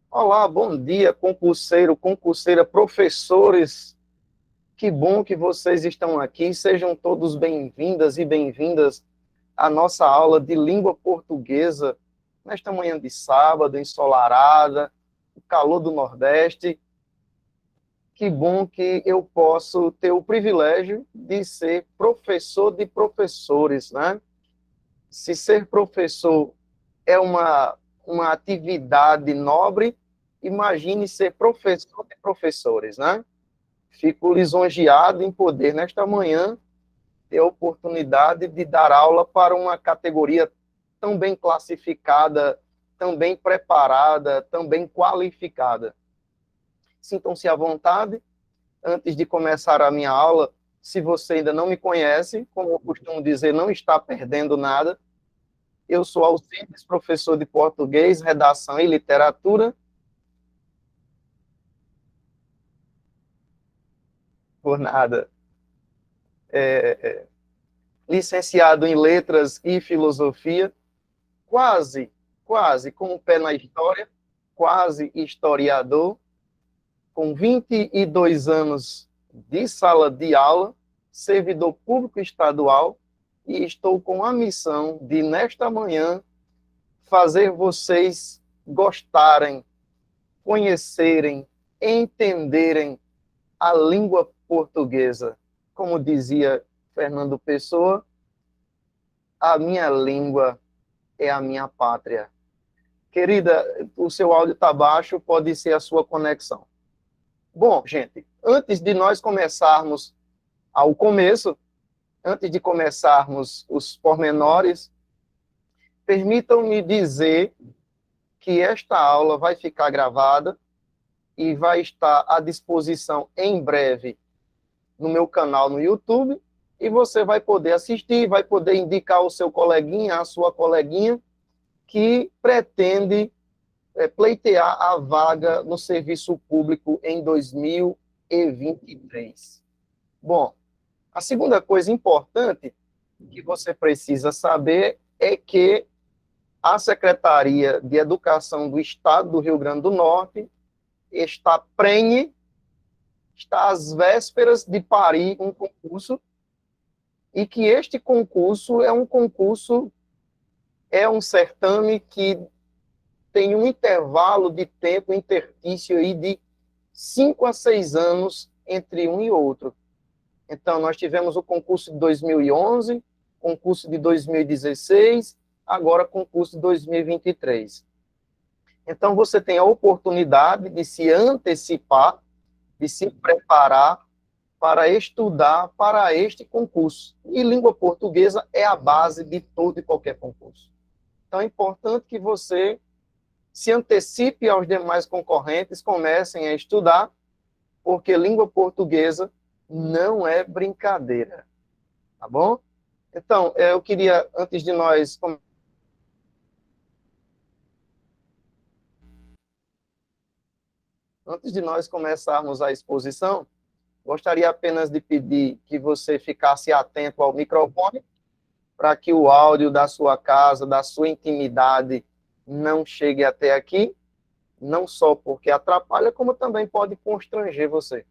Olá, bom dia, concurseiro, concurseira, professores. Que bom que vocês estão aqui. Sejam todos bem-vindas e bem-vindas à nossa aula de língua portuguesa, nesta manhã de sábado, ensolarada, o calor do Nordeste. Que bom que eu posso ter o privilégio de ser professor de professores, né? Se ser professor é uma atividade nobre, imagine ser professor de professores, né? Fico lisonjeado em poder, nesta manhã, ter a oportunidade de dar aula para uma categoria tão bem classificada, tão bem preparada, tão bem qualificada. Sintam-se à vontade. Antes de começar a minha aula, se você ainda não me conhece, como eu costumo dizer, não está perdendo nada. Eu sou Alcides, professor de português, redação e literatura. Por nada. Licenciado em letras e filosofia, quase, quase com o pé na história, quase historiador, com 22 anos de sala de aula, servidor público estadual, e estou com a missão de, nesta manhã, fazer vocês gostarem, conhecerem, entenderem a língua portuguesa. Como dizia Fernando Pessoa, a minha língua é a minha pátria. Querida, o seu áudio está baixo, pode ser a sua conexão. Bom, gente, antes de nós começarmos ao começo, antes de começarmos os pormenores, permitam-me dizer que esta aula vai ficar gravada e vai estar à disposição em breve no meu canal no YouTube, e você vai poder assistir, vai poder indicar o seu coleguinha, a sua coleguinha, que pretende pleitear a vaga no serviço público em 2023. Bom, a segunda coisa importante que você precisa saber é que a Secretaria de Educação do Estado do Rio Grande do Norte está prenhe, está às vésperas de parir um concurso, e que este concurso é um certame que tem um intervalo de tempo interstício aí de 5 a 6 anos entre um e outro. Então, nós tivemos o concurso de 2011, concurso de 2016, agora concurso de 2023. Então, você tem a oportunidade de se antecipar, de se preparar para estudar para este concurso. E língua portuguesa é a base de todo e qualquer concurso. Então, é importante que você se antecipe aos demais concorrentes, comecem a estudar, porque língua portuguesa não é brincadeira, tá bom? Então, eu queria, antes de nós começarmos a exposição, gostaria apenas de pedir que você ficasse atento ao microfone, para que o áudio da sua casa, da sua intimidade, não chegue até aqui, não só porque atrapalha, como também pode constranger você.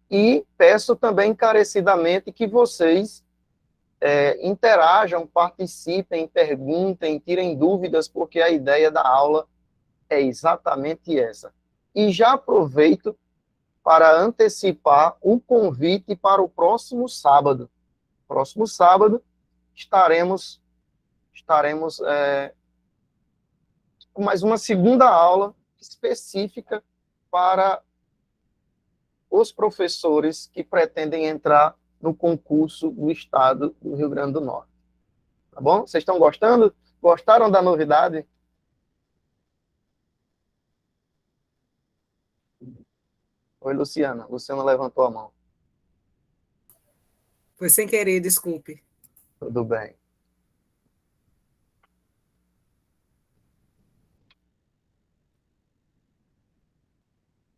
E peço também encarecidamente que vocês interajam, participem, perguntem, tirem dúvidas, porque a ideia da aula é exatamente essa. E já aproveito para antecipar o convite para o próximo sábado. Próximo sábado estaremos com mais uma segunda aula específica para os professores que pretendem entrar no concurso do Estado do Rio Grande do Norte. Tá bom? Vocês estão gostando? Gostaram da novidade? Oi, Luciana. Luciana levantou a mão. Foi sem querer, desculpe. Tudo bem.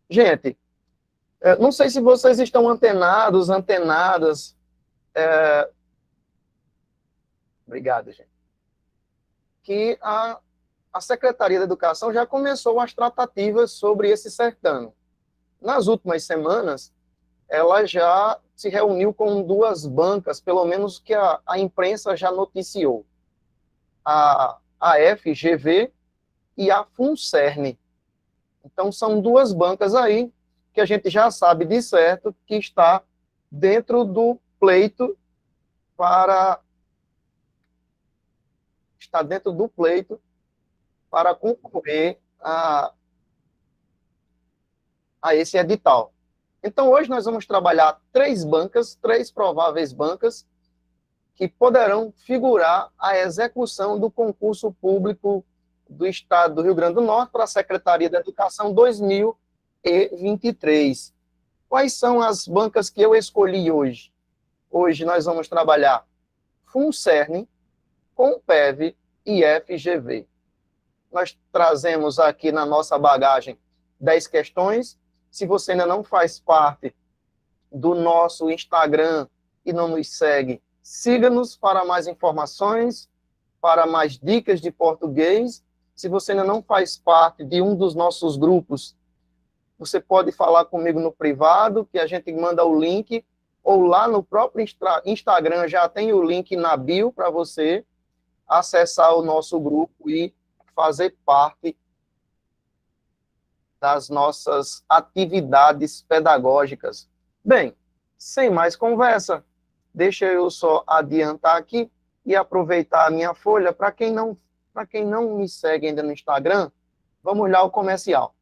Gente, não sei se vocês estão antenados, antenadas. Obrigado, gente. Que a Secretaria da Educação já começou as tratativas sobre esse certame. Nas últimas semanas, ela já se reuniu com duas bancas, pelo menos que a imprensa já noticiou. A FGV e a FUNCERN. Então, são duas bancas aí que a gente já sabe de certo que está dentro do pleito para concorrer a esse edital. Então, hoje nós vamos trabalhar três prováveis bancas, que poderão figurar a execução do concurso público do Estado do Rio Grande do Norte para a Secretaria da Educação 2023. Quais são as bancas que eu escolhi hoje? Hoje nós vamos trabalhar FUNCERN, COMPEV e FGV. Nós trazemos aqui na nossa bagagem 10 questões. Se você ainda não faz parte do nosso Instagram e não nos segue, siga-nos para mais informações, para mais dicas de português. Se você ainda não faz parte de um dos nossos grupos, você pode falar comigo no privado, que a gente manda o link, ou lá no próprio Instagram já tem o link na bio para você acessar o nosso grupo e fazer parte das nossas atividades pedagógicas. Bem, sem mais conversa, deixa eu só adiantar aqui e aproveitar a minha folha. Para quem não me segue ainda no Instagram, vamos lá o comercial.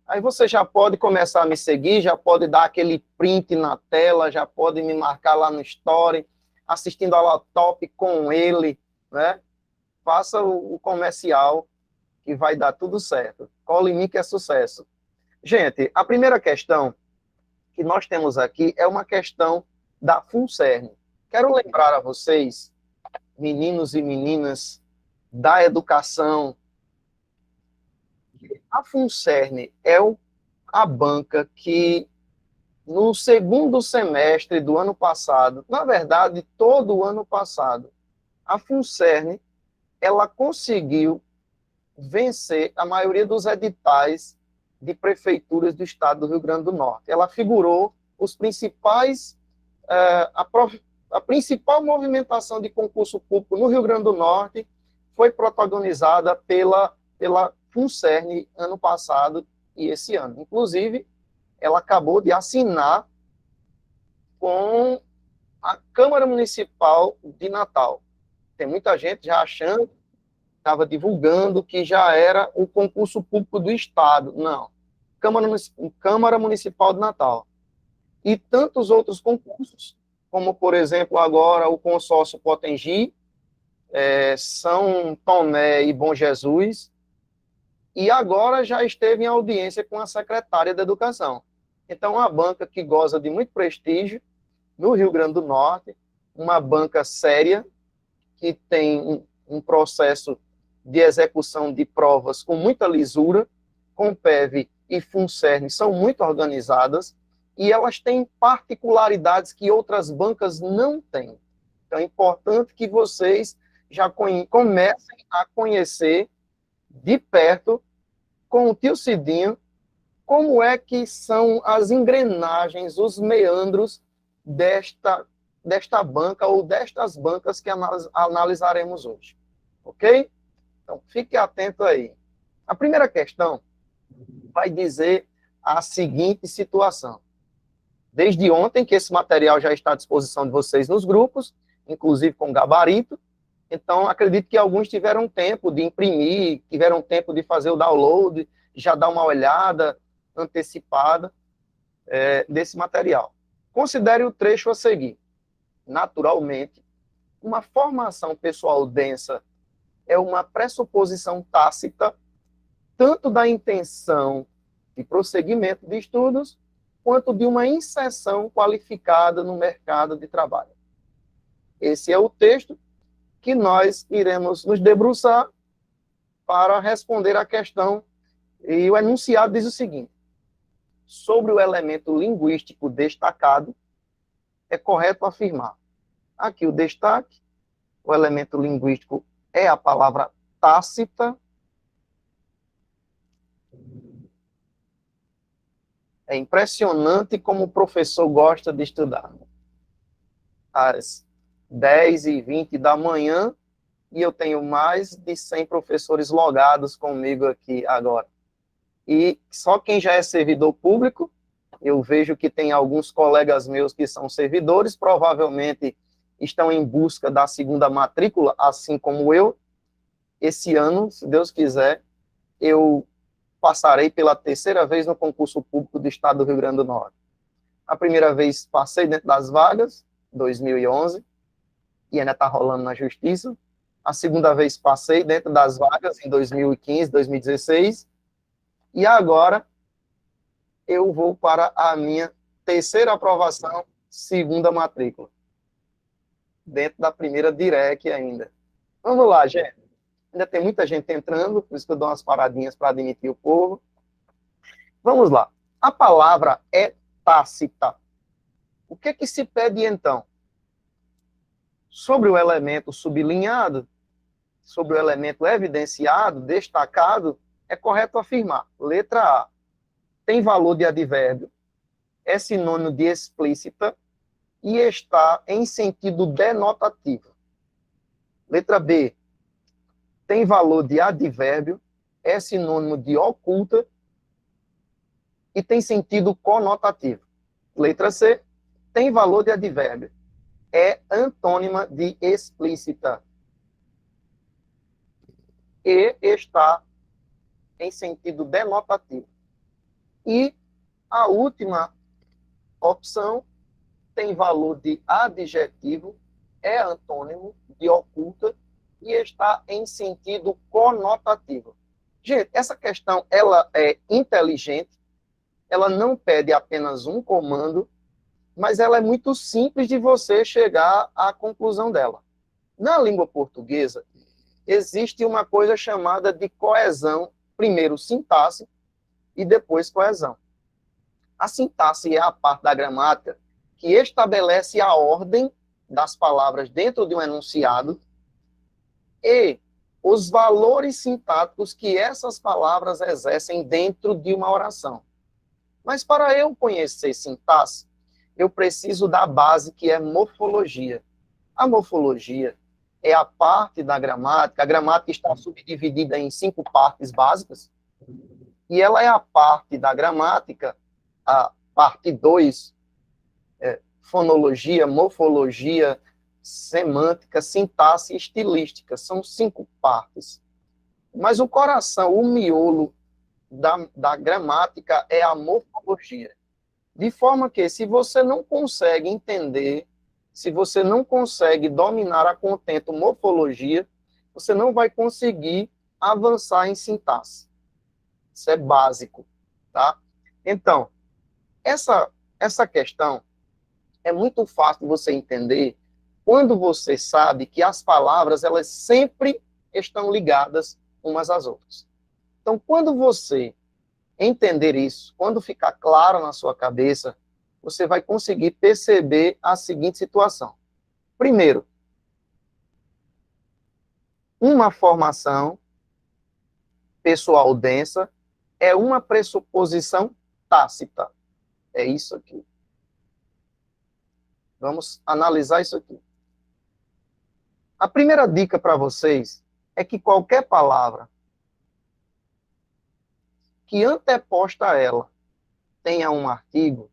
Aí você já pode começar a me seguir, já pode dar aquele print na tela, já pode me marcar lá no Story, assistindo a top com ele, né? Faça o comercial que vai dar tudo certo. Cola em mim que é sucesso. Gente, a primeira questão que nós temos aqui é uma questão da FUNCERN. Quero lembrar a vocês, meninos e meninas da educação, a FUNCERN é a banca que, no segundo semestre do ano passado, na verdade, todo o ano passado, a FUNCERN, ela conseguiu vencer a maioria dos editais de prefeituras do estado do Rio Grande do Norte. Ela figurou os principais, a principal movimentação de concurso público no Rio Grande do Norte foi protagonizada pela FUNCERN ano passado e esse ano. Inclusive, ela acabou de assinar com a Câmara Municipal de Natal. Tem muita gente já achando, estava divulgando que já era o concurso público do Estado. Não. Câmara Municipal de Natal. E tantos outros concursos, como, por exemplo, agora o consórcio Potengi, São Tomé e Bom Jesus, e agora já esteve em audiência com a secretária da Educação. Então, uma banca que goza de muito prestígio no Rio Grande do Norte, uma banca séria, que tem um processo de execução de provas com muita lisura, COMPEV e FUNCERN são muito organizadas, e elas têm particularidades que outras bancas não têm. Então, é importante que vocês já comecem a conhecer de perto, com o tio Cidinho, como é que são as engrenagens, os meandros desta banca ou destas bancas que analisaremos hoje. Ok? Então, fique atento aí. A primeira questão vai dizer a seguinte situação. Desde ontem que esse material já está à disposição de vocês nos grupos, inclusive com gabarito. Então, acredito que alguns tiveram tempo de imprimir, tiveram tempo de fazer o download, já dar uma olhada antecipada desse material. Considere o trecho a seguir. Naturalmente, uma formação pessoal densa é uma pressuposição tácita tanto da intenção de prosseguimento de estudos, quanto de uma inserção qualificada no mercado de trabalho. Esse é o texto que nós iremos nos debruçar para responder à questão E o enunciado diz o seguinte: sobre o elemento linguístico destacado, é correto afirmar. Aqui o destaque, o elemento linguístico é a palavra tácita. É impressionante como o professor gosta de estudar. Às 10h20 da manhã, e eu tenho mais de 100 professores logados comigo aqui agora. E só quem já é servidor público, eu vejo que tem alguns colegas meus que são servidores, provavelmente estão em busca da segunda matrícula, assim como eu. Esse ano, se Deus quiser, eu passarei pela terceira vez no concurso público do Estado do Rio Grande do Norte. A primeira vez passei dentro das vagas, 2011, e ainda está rolando na Justiça. A segunda vez passei dentro das vagas, em 2015, 2016. E agora eu vou para a minha terceira aprovação, segunda matrícula. Dentro da primeira DIREC ainda. Vamos lá, gente. Ainda tem muita gente entrando, por isso que eu dou umas paradinhas para admitir o povo. Vamos lá. A palavra é tácita. O que é que se pede, então? Sobre o elemento sublinhado, sobre o elemento evidenciado, destacado, é correto afirmar. Letra A. Tem valor de advérbio, é sinônimo de explícita e está em sentido denotativo. Letra B. Tem valor de advérbio, é sinônimo de oculta e tem sentido conotativo. Letra C. Tem valor de advérbio, é antônima de explícita e está em sentido denotativo. E a última opção tem valor de adjetivo, é antônimo de oculta e está em sentido conotativo. Gente, essa questão ela é inteligente, ela não pede apenas um comando, mas ela é muito simples de você chegar à conclusão dela. Na língua portuguesa, existe uma coisa chamada de coesão, primeiro sintaxe e depois coesão. A sintaxe é a parte da gramática que estabelece a ordem das palavras dentro de um enunciado e os valores sintáticos que essas palavras exercem dentro de uma oração. Mas para eu conhecer sintaxe, eu preciso da base que é morfologia. A morfologia é a parte da gramática. A gramática está subdividida em 5 partes básicas. E ela é a parte da gramática, a parte 2, fonologia, morfologia, semântica, sintaxe e estilística. São 5 partes. Mas o coração, o miolo da gramática é a morfologia. De forma que, se você não consegue entender, se você não consegue dominar a contento morfologia, você não vai conseguir avançar em sintaxe. Isso é básico, tá? Então, essa questão é muito fácil de você entender quando você sabe que as palavras, elas sempre estão ligadas umas às outras. Então, quando você entender isso, quando ficar claro na sua cabeça, você vai conseguir perceber a seguinte situação. Primeiro, uma formação pessoal densa é uma pressuposição tácita. É isso aqui. Vamos analisar isso aqui. A primeira dica para vocês é que qualquer palavra que anteposta a ela tenha um artigo,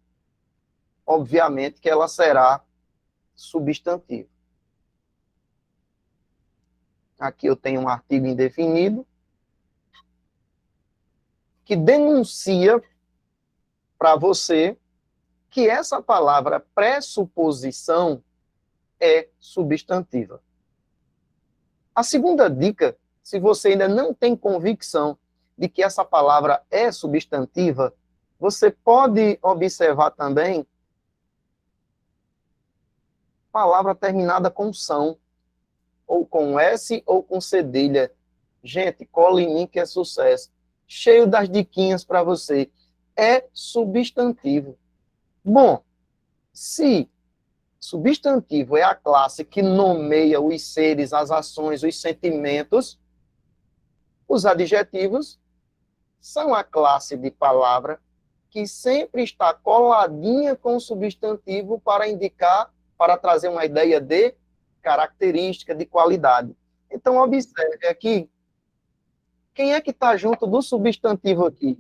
obviamente que ela será substantivo. Aqui eu tenho um artigo indefinido que denuncia para você que essa palavra pressuposição é substantiva. A segunda dica, se você ainda não tem convicção de que essa palavra é substantiva, você pode observar também palavra terminada com são, ou com S, ou com cedilha. Gente, cola em mim que é sucesso. cheio das diquinhas para você. É substantivo. Bom, se substantivo é a classe que nomeia os seres, as ações, os sentimentos, os adjetivos são a classe de palavra que sempre está coladinha com o substantivo para indicar, para trazer uma ideia de característica, de qualidade. Então, observe aqui, quem é que está junto do substantivo aqui?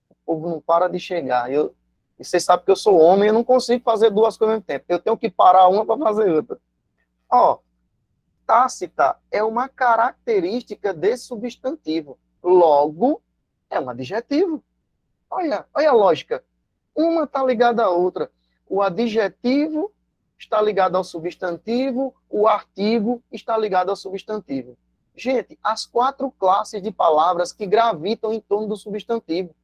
O povo não para de chegar. E você sabe que eu sou homem, eu não consigo fazer duas coisas ao mesmo tempo. Eu tenho que parar uma para fazer outra. Ó, tácita é uma característica desse substantivo. Logo, é um adjetivo. Olha a lógica. Uma está ligada à outra. O adjetivo está ligado ao substantivo, o artigo está ligado ao substantivo. Gente, as 4 classes de palavras que gravitam em torno do substantivo.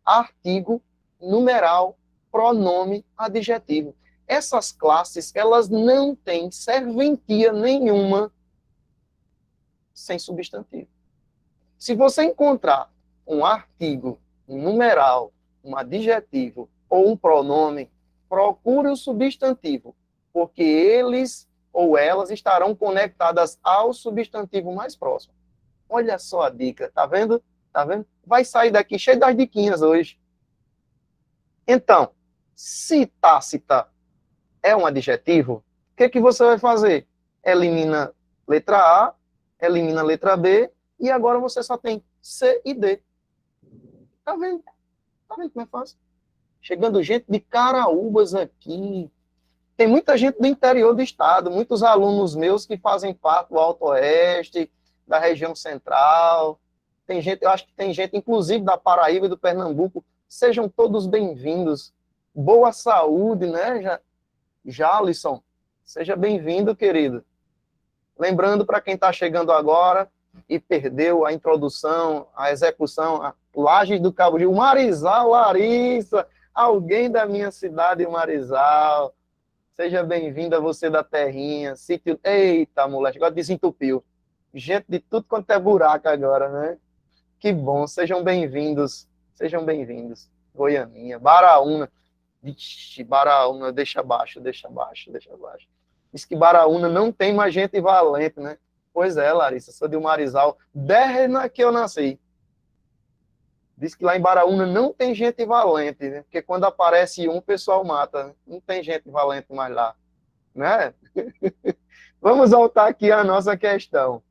Artigo, numeral, pronome, adjetivo. Essas classes, elas não têm serventia nenhuma sem substantivo. Se você encontrar um artigo, um numeral, um adjetivo ou um pronome, procure o substantivo, porque eles ou elas estarão conectadas ao substantivo mais próximo. Olha só a dica, tá vendo? Tá vendo? Vai sair daqui cheio das diquinhas hoje. Então, se tácita é um adjetivo, o que você vai fazer? Elimina letra A, elimina letra B, e agora você só tem C e D. Tá vendo? Tá vendo como é fácil? Chegando gente de Caraúbas aqui. Tem muita gente do interior do estado, muitos alunos meus que fazem parte do Alto Oeste, da região central. Tem gente, eu acho que tem gente, inclusive, da Paraíba e do Pernambuco. Sejam todos bem-vindos. Boa saúde, né, Jalisson? Seja bem-vindo, querido. Lembrando, para quem está chegando agora e perdeu a introdução, a execução, a Lajes do Cabo Gil, Marizal, Larissa, alguém da minha cidade, Marizal. Seja bem-vinda, você da terrinha. Sítio... Eita, moleque, agora desentupiu. Gente de tudo quanto é buraco agora, né? Que bom, sejam bem-vindos. Sejam bem-vindos. Goianinha, Baraúna. Vixe, Baraúna, deixa abaixo, deixa abaixo, deixa abaixo. Diz que Baraúna não tem mais gente valente, né? Pois é, Larissa, sou de Marizal, desde que eu nasci. Diz que lá em Baraúna não tem gente valente, né? Porque quando aparece um, o pessoal mata. Né? Não tem gente valente mais lá, né? Vamos voltar aqui à nossa questão.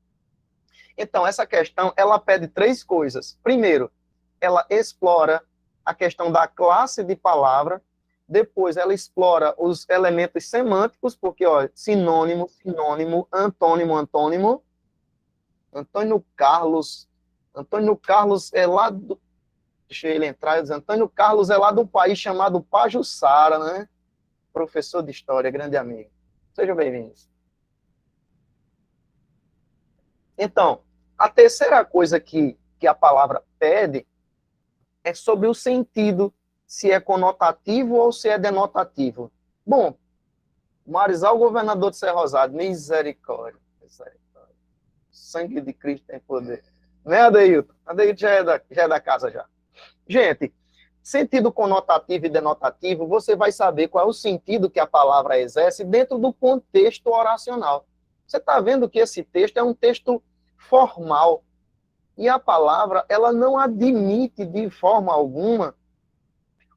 Então, essa questão, ela pede 3 coisas. Primeiro, ela explora a questão da classe de palavra. Depois, ela explora os elementos semânticos, porque, ó, sinônimo, sinônimo, antônimo, antônimo. Antônio Carlos é lá do... Deixa ele entrar e dizer, Antônio Carlos é lá de um país chamado Pajuçara, né? Professor de História, grande amigo. Sejam bem-vindos. Então, a terceira coisa que a palavra pede é sobre o sentido, se é conotativo ou se é denotativo. Bom, Marizal, governador de Serra Rosada, misericórdia, misericórdia. Sangue de Cristo tem poder. Né, Adeilton? Adeilton já é da casa já. Gente, sentido conotativo e denotativo, você vai saber qual é o sentido que a palavra exerce dentro do contexto oracional. Você está vendo que esse texto é um texto formal. E a palavra, ela não admite de forma alguma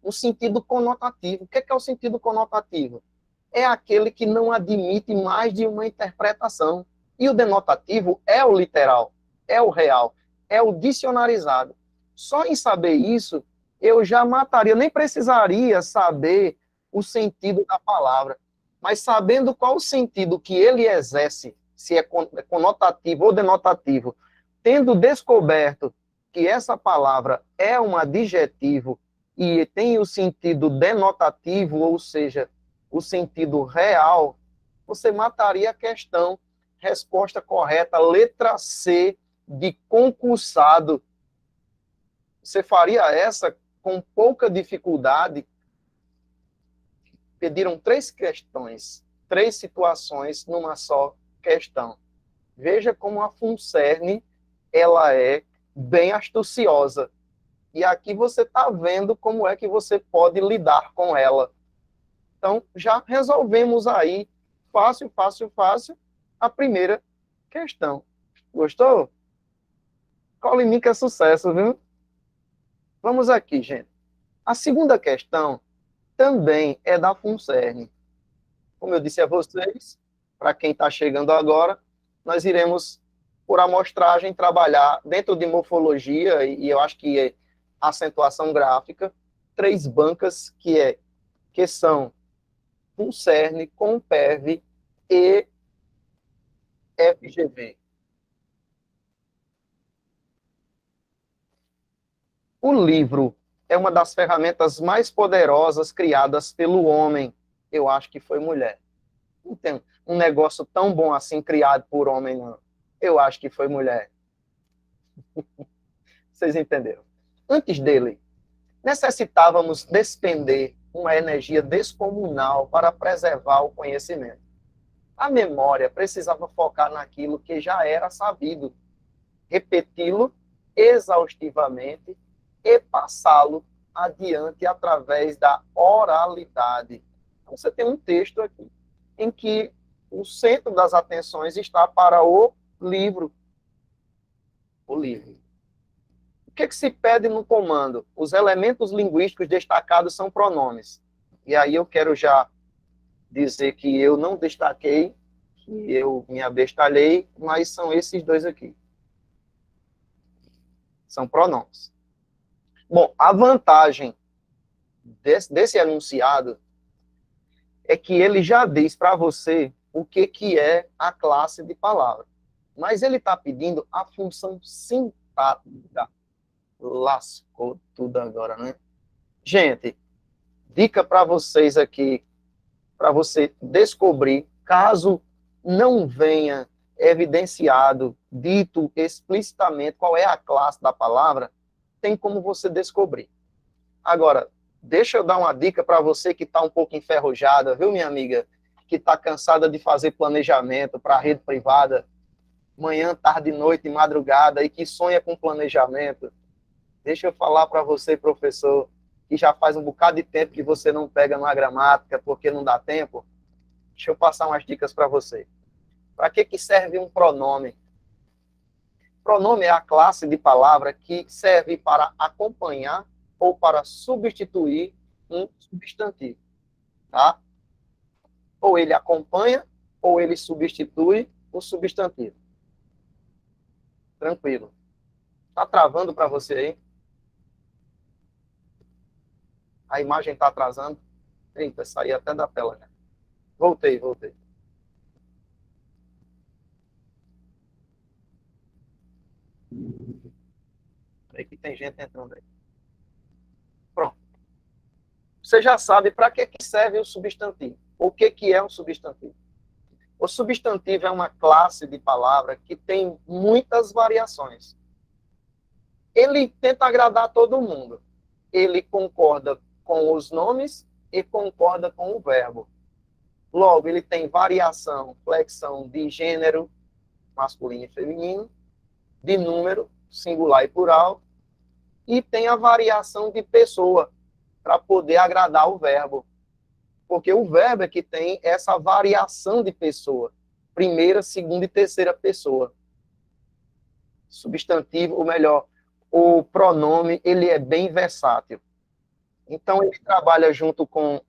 um sentido conotativo. O que é o sentido conotativo? É aquele que não admite mais de uma interpretação. E o denotativo é o literal, é o real, é o dicionarizado. Só em saber isso, eu já mataria, nem precisaria saber o sentido da palavra, mas sabendo qual o sentido que ele exerce, se é conotativo ou denotativo, tendo descoberto que essa palavra é um adjetivo e tem o sentido denotativo, ou seja, o sentido real, você mataria a questão. Resposta correta, letra C, de concursado. Você faria essa com pouca dificuldade. Pediram 3 questões, 3 situações numa só questão. Veja como a FUNCERN, ela é bem astuciosa. E aqui você está vendo como é que você pode lidar com ela. Então, já resolvemos aí, fácil, fácil, fácil, a primeira questão. Gostou? Colinica é sucesso, viu? Vamos aqui, gente. A segunda questão também é da FUNCERN. Como eu disse a vocês, para quem está chegando agora, nós iremos, por amostragem, trabalhar dentro de morfologia, e eu acho que é acentuação gráfica, 3 bancas que são FUNCERN, COMPERV e FGV. O livro é uma das ferramentas mais poderosas criadas pelo homem. Eu acho que foi mulher. Não tem um negócio tão bom assim criado por homem, não. Eu acho que foi mulher. Vocês entenderam? Antes dele, necessitávamos despender uma energia descomunal para preservar o conhecimento. A memória precisava focar naquilo que já era sabido, repeti-lo exaustivamente e passá-lo adiante através da oralidade. Então, você tem um texto aqui em que o centro das atenções está para o livro. O livro. O que se pede no comando? Os elementos linguísticos destacados são pronomes. E aí eu quero já dizer que eu não destaquei, que eu me abestalhei, mas são esses dois aqui. São pronomes. Bom, a vantagem desse enunciado é que ele já diz para você o que é a classe de palavra. Mas ele está pedindo a função sintática. Lascou tudo agora, né? Gente, dica para vocês aqui, para você descobrir, caso não venha evidenciado, dito explicitamente qual é a classe da palavra, tem como você descobrir. Agora, deixa eu dar uma dica para você que está um pouco enferrujada, viu, minha amiga? Que está cansada de fazer planejamento para a rede privada, manhã, tarde, noite, madrugada, e que sonha com planejamento. Deixa eu falar para você, professor, que já faz um bocado de tempo que você não pega na gramática porque não dá tempo. Deixa eu passar umas dicas para você. Para que serve um pronome? Pronome é a classe de palavra que serve para acompanhar ou para substituir um substantivo, tá? Ou ele acompanha, ou ele substitui o substantivo. Tranquilo. Tá travando para você aí? A imagem está atrasando? Eita, saí até da tela, né? Voltei. Aí que tem gente entrando aí. Pronto. Você já sabe para que serve o substantivo. O que é um substantivo? O substantivo é uma classe de palavra que tem muitas variações. Ele tenta agradar todo mundo. Ele concorda com os nomes e concorda com o verbo. Logo, ele tem variação, flexão de gênero, masculino e feminino, de número, singular e plural, e tem a variação de pessoa, para poder agradar o verbo. Porque o verbo é que tem essa variação de pessoa. Primeira, segunda e terceira pessoa. Substantivo, ou melhor, o pronome, ele é bem versátil. Então, ele trabalha junto com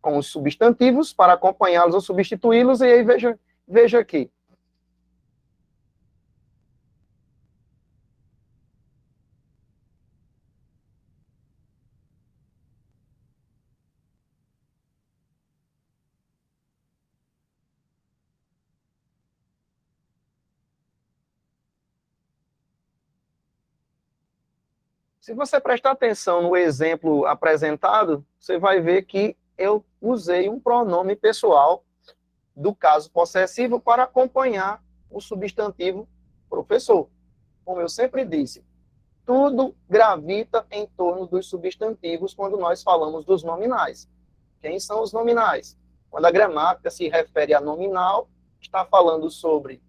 os substantivos para acompanhá-los ou substituí-los, e aí veja aqui. Se você prestar atenção no exemplo apresentado, você vai ver que eu usei um pronome pessoal do caso possessivo para acompanhar o substantivo professor. Como eu sempre disse, tudo gravita em torno dos substantivos quando nós falamos dos nominais. Quem são os nominais? Quando a gramática se refere a nominal, está falando sobre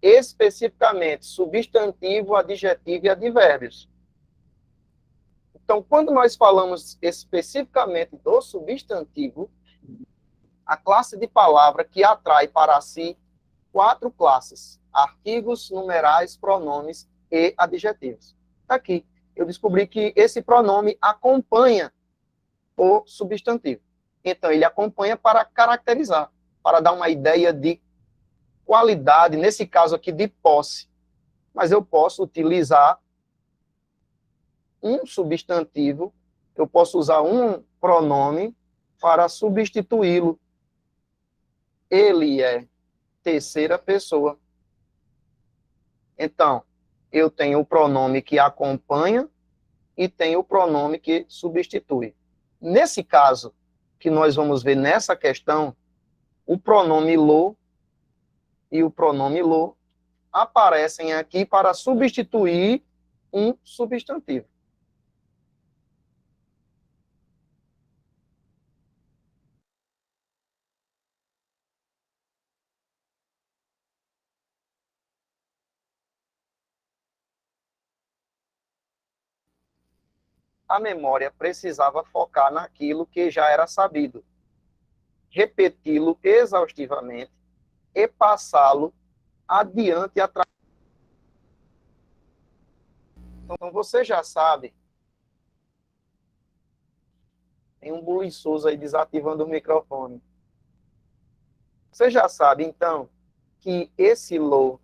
especificamente substantivo, adjetivo e advérbios. Então, quando nós falamos especificamente do substantivo, a classe de palavra que atrai para si 4 classes: artigos, numerais, pronomes e adjetivos. Aqui, eu descobri que esse pronome acompanha o substantivo. Então, ele acompanha para caracterizar, para dar uma ideia de qualidade, nesse caso aqui, de posse. Mas eu posso utilizar um substantivo, eu posso usar um pronome para substituí-lo. Ele é terceira pessoa. Então, eu tenho o pronome que acompanha e tenho o pronome que substitui. Nesse caso, que nós vamos ver nessa questão, o pronome lo e o pronome lo aparecem aqui para substituir um substantivo. A memória precisava focar naquilo que já era sabido, repeti-lo exaustivamente e passá-lo adiante e atrás. Então, você já sabe, tem um buliçoso aí desativando o microfone. Você já sabe, então, que esse lo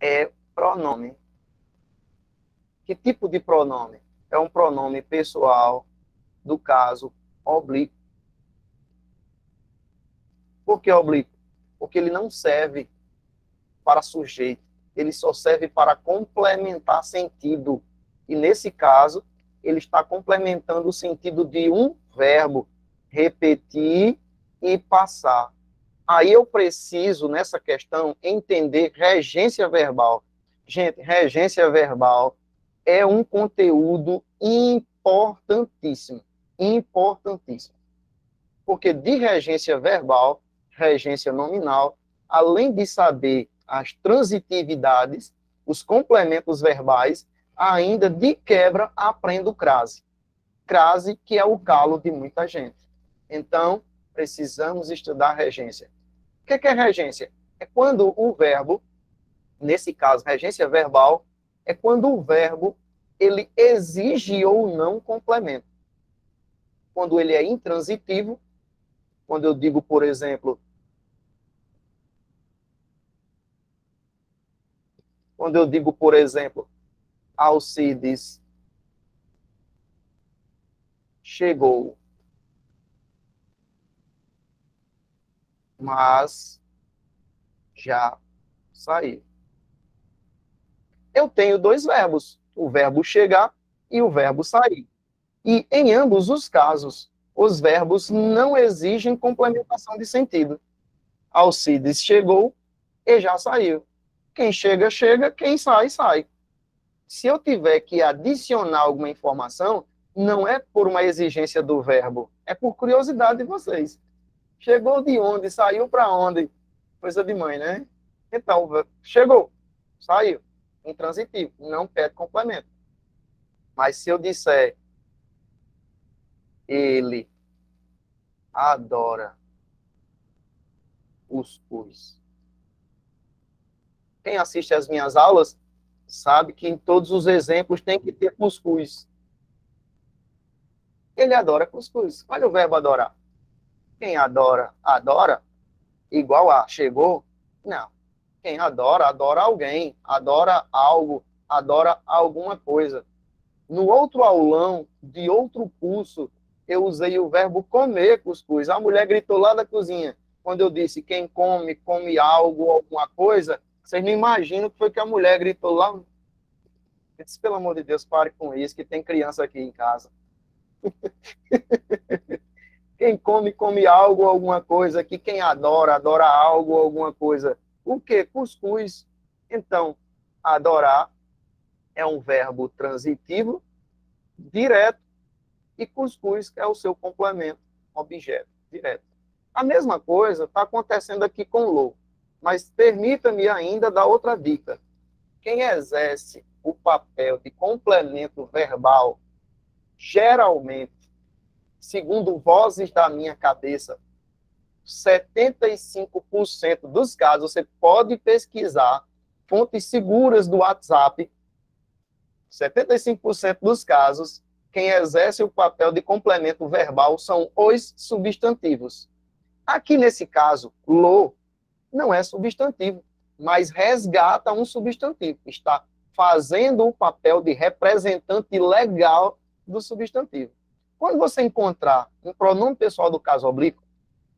é pronome. Que tipo de pronome? É um pronome pessoal do caso oblíquo. Por que oblíquo? Porque ele não serve para sujeito, ele só serve para complementar sentido. E nesse caso, ele está complementando o sentido de um verbo, repetir e passar. Aí eu preciso, nessa questão, entender regência verbal. Gente, regência verbal é um conteúdo importantíssimo, importantíssimo. Porque de regência verbal, regência nominal, além de saber as transitividades, os complementos verbais, ainda de quebra aprendo crase. Crase que é o calo de muita gente. Então, precisamos estudar regência. O que é regência? É quando o verbo, nesse caso, regência verbal, é quando o verbo ele exige ou não complemento. Quando ele é intransitivo, quando eu digo, por exemplo, Alcides chegou, mas já saiu. Eu tenho 2 verbos, o verbo chegar e o verbo sair. E em ambos os casos, os verbos não exigem complementação de sentido. Alcides chegou e já saiu. Quem chega, chega, quem sai, sai. Se eu tiver que adicionar alguma informação, não é por uma exigência do verbo, é por curiosidade de vocês. Chegou de onde? Saiu para onde? Coisa de mãe, né? Então, chegou, saiu. Intransitivo, não pede complemento. Mas se eu disser, ele adora cuscuz. Quem assiste às minhas aulas sabe que em todos os exemplos tem que ter cuscuz. Ele adora cuscuz. Olha o verbo adorar. Quem adora, adora, igual a chegou? Não. Quem adora, adora alguém, adora algo, adora alguma coisa. No outro aulão, de outro curso, eu usei o verbo comer cuscuz. A mulher gritou lá da cozinha. Quando eu disse quem come, come algo, alguma coisa, vocês não imaginam o que foi que a mulher gritou lá. Eu disse, pelo amor de Deus, pare com isso, que tem criança aqui em casa. Quem come, come algo, alguma coisa. Que quem adora, adora algo, alguma coisa. O que? Cuscuz. Então, adorar é um verbo transitivo, direto, e cuscuz é o seu complemento, objeto, direto. A mesma coisa está acontecendo aqui com lo. Mas permita-me ainda dar outra dica. Quem exerce o papel de complemento verbal, geralmente, segundo vozes da minha cabeça, 75% dos casos, você pode pesquisar fontes seguras do WhatsApp, 75% dos casos, quem exerce o papel de complemento verbal são os substantivos. Aqui nesse caso, lo não é substantivo, mas resgata um substantivo. Está fazendo o papel de representante legal do substantivo. Quando você encontrar um pronome pessoal do caso oblíquo,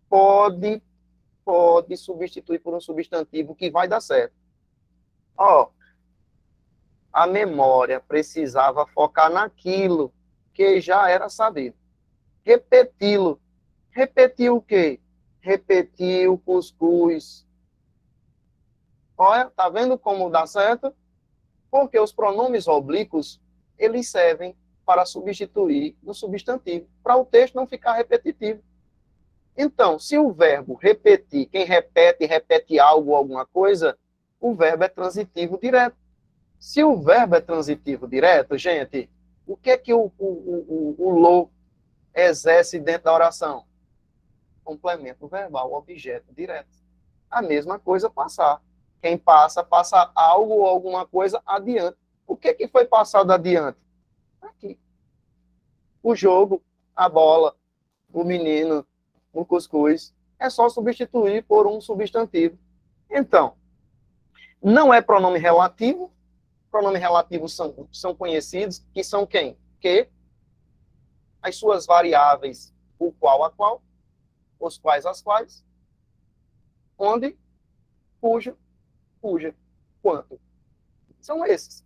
pode substituir por um substantivo que vai dar certo. Ó, a memória precisava focar naquilo que já era sabido. Repeti-lo. Repetir o quê? Repetir o cuscuz. Olha, tá vendo como dá certo? Porque os pronomes oblíquos, eles servem para substituir um substantivo, para o texto não ficar repetitivo. Então, se o verbo repetir, quem repete, repete algo ou alguma coisa, o verbo é transitivo direto. Se o verbo é transitivo direto, gente, o que é que o lo exerce dentro da oração? Complemento verbal, objeto direto. A mesma coisa passar. Quem passa, passa algo ou alguma coisa adiante. O que é que foi passado adiante? Aqui. O jogo, a bola, o menino, o cuscuz. É só substituir por um substantivo. Então, não é pronome relativo. Pronomes relativos são conhecidos, que são quem? Que, as suas variáveis, o qual, a qual, os quais, as quais, onde, cujo, cuja, quanto. São esses.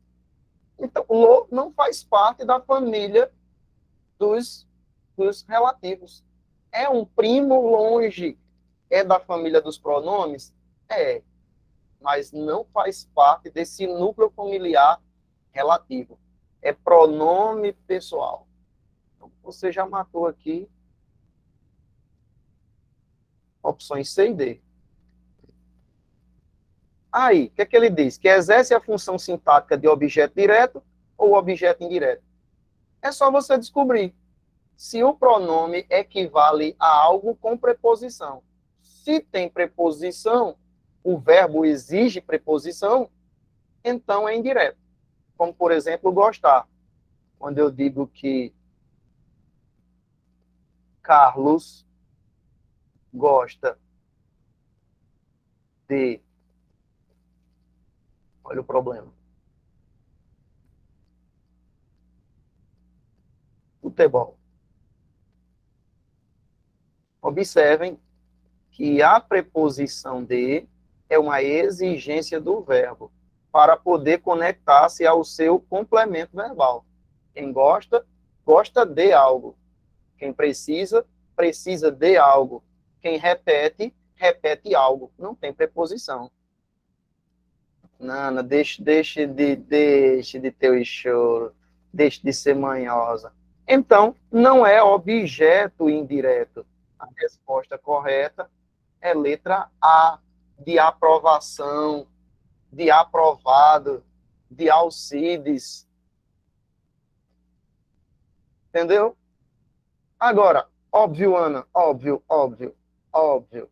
Então, lo não faz parte da família dos relativos. É um primo longe. É da família dos pronomes? É. Mas não faz parte desse núcleo familiar relativo. É pronome pessoal. Então, você já matou aqui opções C e D. Aí, o que é que ele diz? Que exerce a função sintática de objeto direto ou objeto indireto. É só você descobrir se o pronome equivale a algo com preposição. Se tem preposição, o verbo exige preposição, então é indireto. Como, por exemplo, gostar. Quando eu digo que Carlos gosta de... Olha o problema. Futebol. Observem que a preposição de é uma exigência do verbo para poder conectar-se ao seu complemento verbal. Quem gosta, gosta de algo. Quem precisa, precisa de algo. Quem repete, repete algo. Não tem preposição. Nana, deixe de ter o choro. Deixe de ser manhosa. Então, não é objeto indireto. A resposta correta é letra A, de aprovação, de aprovado, de Alcides. Entendeu? Agora, óbvio, Ana, óbvio, óbvio, óbvio.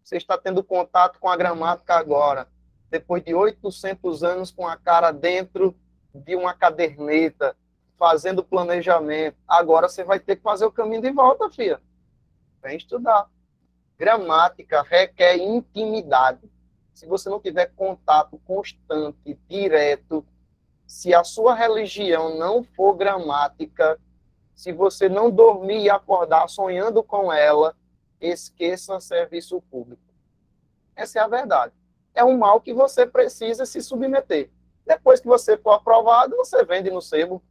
Você está tendo contato com a gramática agora, depois de 800 anos com a cara dentro de uma caderneta, fazendo planejamento. Agora você vai ter que fazer o caminho de volta, filha. Vem estudar. Gramática requer intimidade. Se você não tiver contato constante, direto, se a sua religião não for gramática, se você não dormir e acordar sonhando com ela, esqueça serviço público. Essa é a verdade. É um mal que você precisa se submeter. Depois que você for aprovado, você vende no sebo.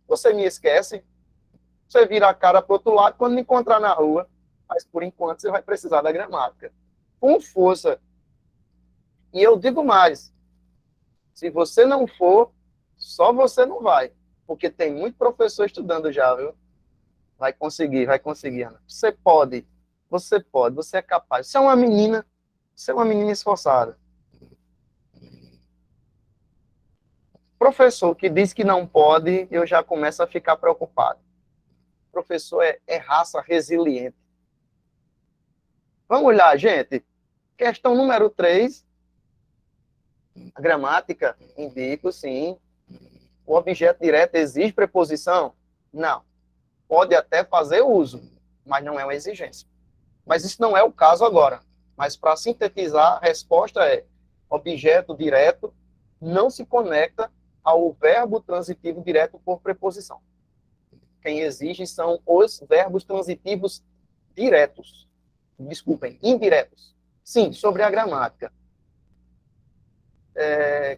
Você me esquece. Você vira a cara para o outro lado quando me encontrar na rua. Mas, por enquanto, você vai precisar da gramática. Com força. E eu digo mais. Se você não for, só você não vai. Porque tem muito professor estudando já, viu? Vai conseguir, Ana. Você pode, você é capaz. Você é uma menina, Você é uma menina esforçada. Professor que diz que não pode, eu já começo a ficar preocupado. Professor é raça resiliente. Vamos olhar, gente. Questão número 3. A gramática, indico, sim. O objeto direto exige preposição? Não. Pode até fazer uso, mas não é uma exigência. Mas isso não é o caso agora. Mas para sintetizar, a resposta é: objeto direto não se conecta ao verbo transitivo direto por preposição. Quem exige são os verbos transitivos diretos. Desculpem, indiretos. Sim, sobre a gramática.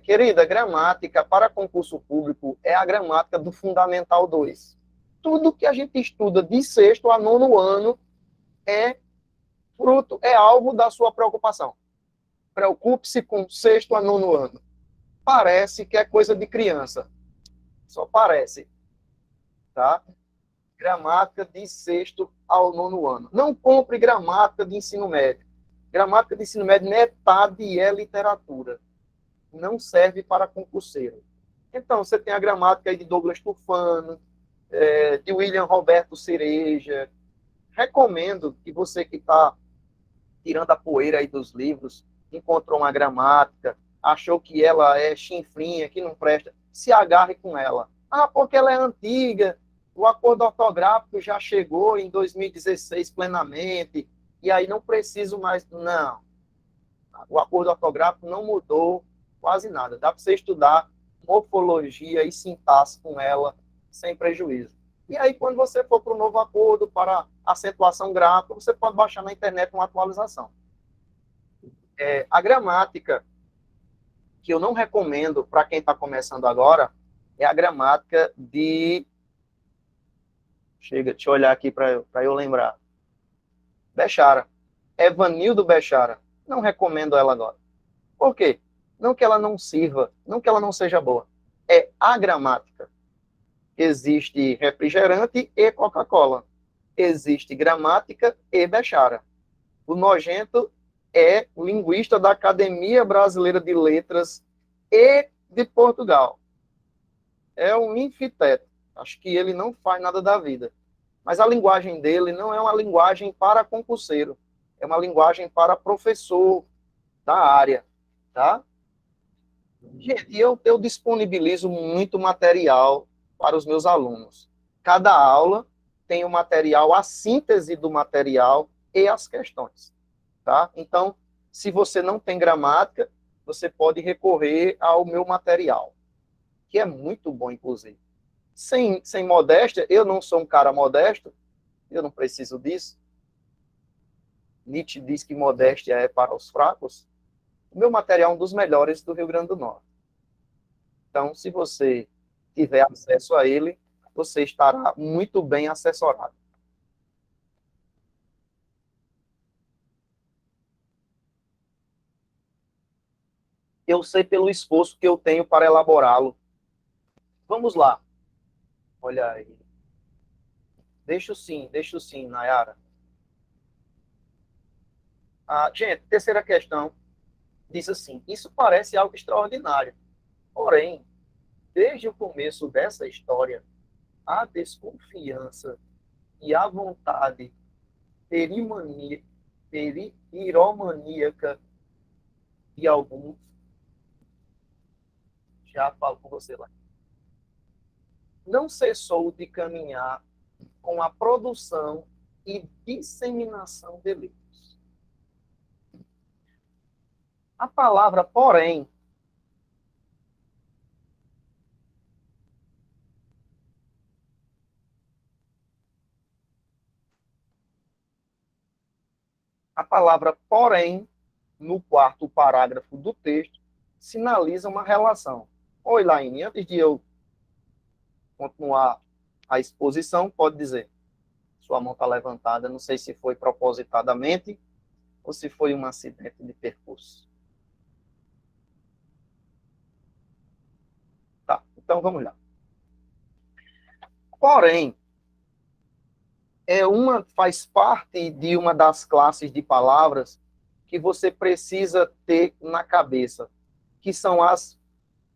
Querida, gramática para concurso público é a gramática do Fundamental 2. Tudo que a gente estuda de sexto a nono ano é fruto, é alvo da sua preocupação. Preocupe-se com sexto a nono ano. Parece que é coisa de criança. Só parece. Tá? Gramática de sexto ao nono ano. Não compre gramática de ensino médio. Gramática de ensino médio, metade é literatura. Não serve para concurseiro. Então, você tem a gramática aí de Douglas Tufano, de William Roberto Cereja. Recomendo que você que está tirando a poeira aí dos livros, encontrou uma gramática, achou que ela é chinfrinha, que não presta, se agarre com ela. Ah, porque ela é antiga, o acordo ortográfico já chegou em 2016 plenamente, e aí não preciso mais. Não. O acordo ortográfico não mudou quase nada. Dá para você estudar morfologia e sintaxe com ela sem prejuízo. E aí, quando você for para o novo acordo, para acentuação gráfica, você pode baixar na internet uma atualização. A gramática, que eu não recomendo para quem está começando agora, é a gramática de... deixa eu olhar aqui para eu lembrar. Bechara. Evanildo Bechara. Não recomendo ela agora. Por quê? Não que ela não sirva, não que ela não seja boa. É a gramática. Existe refrigerante e Coca-Cola. Existe gramática e Bechara. O nojento é linguista da Academia Brasileira de Letras e de Portugal. É um infiteto. Acho que ele não faz nada da vida. Mas a linguagem dele não é uma linguagem para concurseiro. É uma linguagem para professor da área. Tá? Gente, eu disponibilizo muito material para os meus alunos. Cada aula tem o material, a síntese do material e as questões. Tá? Então, se você não tem gramática, você pode recorrer ao meu material, que é muito bom, inclusive. Sem modéstia, eu não sou um cara modesto, eu não preciso disso. Nietzsche diz que modéstia é para os fracos. O meu material é um dos melhores do Rio Grande do Norte. Então, se você tiver acesso a ele, você estará muito bem assessorado. Eu sei pelo esforço que eu tenho para elaborá-lo. Vamos lá. Olha aí. Deixa sim, Nayara. Gente, terceira questão diz assim: isso parece algo extraordinário. Porém, desde o começo dessa história, a desconfiança e a vontade piromaníaca de alguns, já falo com você lá, não cessou de caminhar com a produção e disseminação de livros. A palavra, porém, no quarto parágrafo do texto, sinaliza uma relação. Oi, Laine, antes de eu continuar a exposição, pode dizer. Sua mão está levantada, não sei se foi propositadamente ou se foi um acidente de percurso. Tá, então vamos lá. Porém, faz parte de uma das classes de palavras que você precisa ter na cabeça, que são as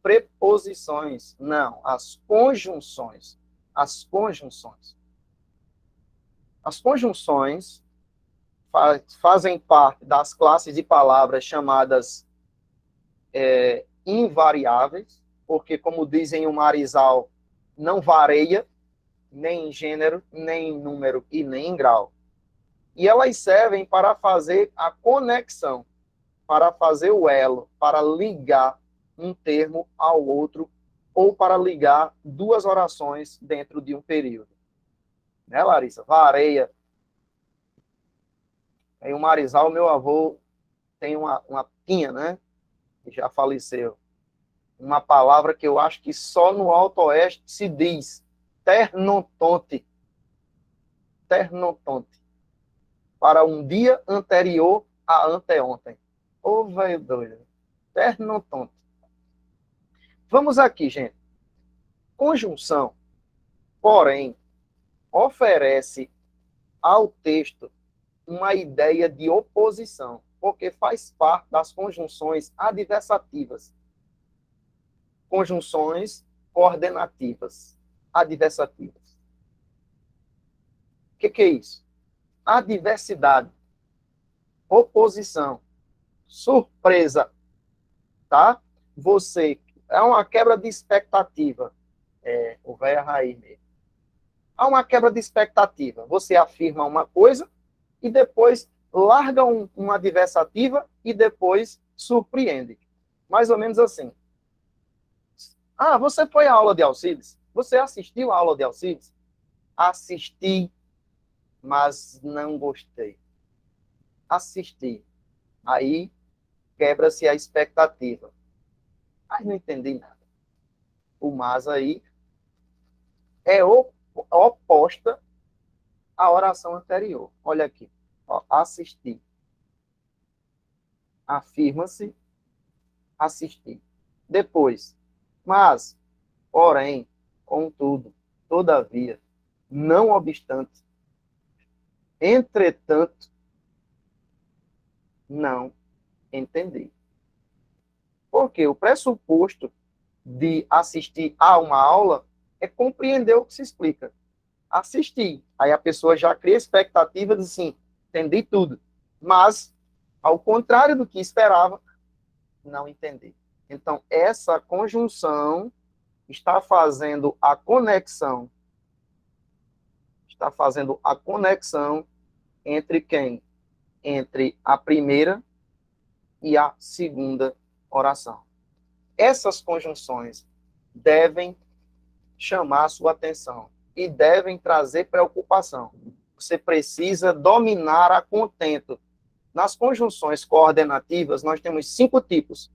preposições, não, as conjunções. As conjunções. As conjunções fazem parte das classes de palavras chamadas invariáveis, porque, como dizem o Marizal, não varia nem em gênero, nem em número e nem em grau. E elas servem para fazer a conexão, para fazer o elo, para ligar um termo ao outro, ou para ligar duas orações dentro de um período. Né, Larissa? Vareia. Aí o Marizal, meu avô, tem uma tinha, né? Que já faleceu. Uma palavra que eu acho que só no Alto Oeste se diz. Ternontonte. Ternontonte. Para um dia anterior a anteontem. Ô, velho doido. Ternontonte. Vamos aqui, gente. Conjunção, porém, oferece ao texto uma ideia de oposição, porque faz parte das conjunções adversativas. Conjunções coordenativas, adversativas. O que é isso? Adversidade, oposição, surpresa, tá? Você, é uma quebra de expectativa. O velho raiz mesmo. Há uma quebra de expectativa. Você afirma uma coisa e depois larga uma adversativa e depois surpreende. Mais ou menos assim. Ah, você foi à aula de Alcides? Você assistiu à aula de Alcides? Assisti, mas não gostei. Assisti. Aí quebra-se a expectativa. Mas não entendi nada. O mas aí é oposta à oração anterior. Olha aqui. Ó, assisti. Afirma-se, assisti. Depois, mas, porém, contudo, todavia, não obstante, entretanto, não entendi. Porque o pressuposto de assistir a uma aula é compreender o que se explica. Assistir. Aí a pessoa já cria expectativa de assim, entendi tudo. Mas, ao contrário do que esperava, não entendi. Então, essa conjunção está fazendo a conexão entre quem? Entre a primeira e a segunda oração. Essas conjunções devem chamar a sua atenção e devem trazer preocupação. Você precisa dominar a contento. Nas conjunções coordenativas, nós temos 5 tipos: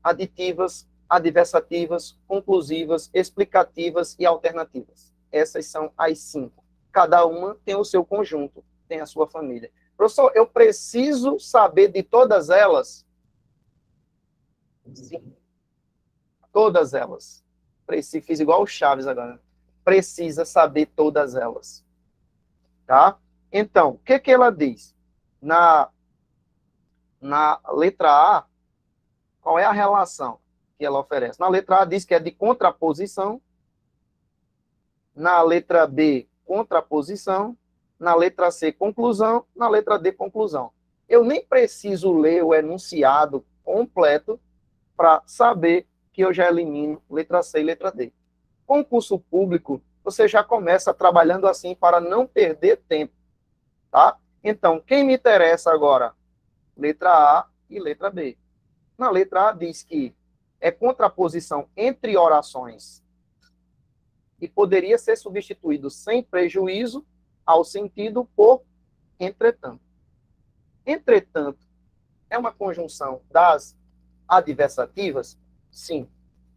aditivas, adversativas, conclusivas, explicativas e alternativas. Essas são as 5. Cada uma tem o seu conjunto, tem a sua família. Professor, eu preciso saber de todas elas? Sim. Todas elas. Fiz igual o Chaves agora. Precisa saber todas elas. Tá? Então, o que ela diz? Na letra A, qual é a relação que ela oferece? Na letra A diz que é de contraposição. Na letra B, contraposição. Na letra C, conclusão. Na letra D, conclusão. Eu nem preciso ler o enunciado completo para saber que eu já elimino letra C e letra D. Concurso público, você já começa trabalhando assim para não perder tempo, tá? Então, quem me interessa agora? Letra A e letra B. Na letra A diz que é contraposição entre orações e poderia ser substituído sem prejuízo ao sentido por entretanto. Entretanto, é uma conjunção das adversativas? Sim.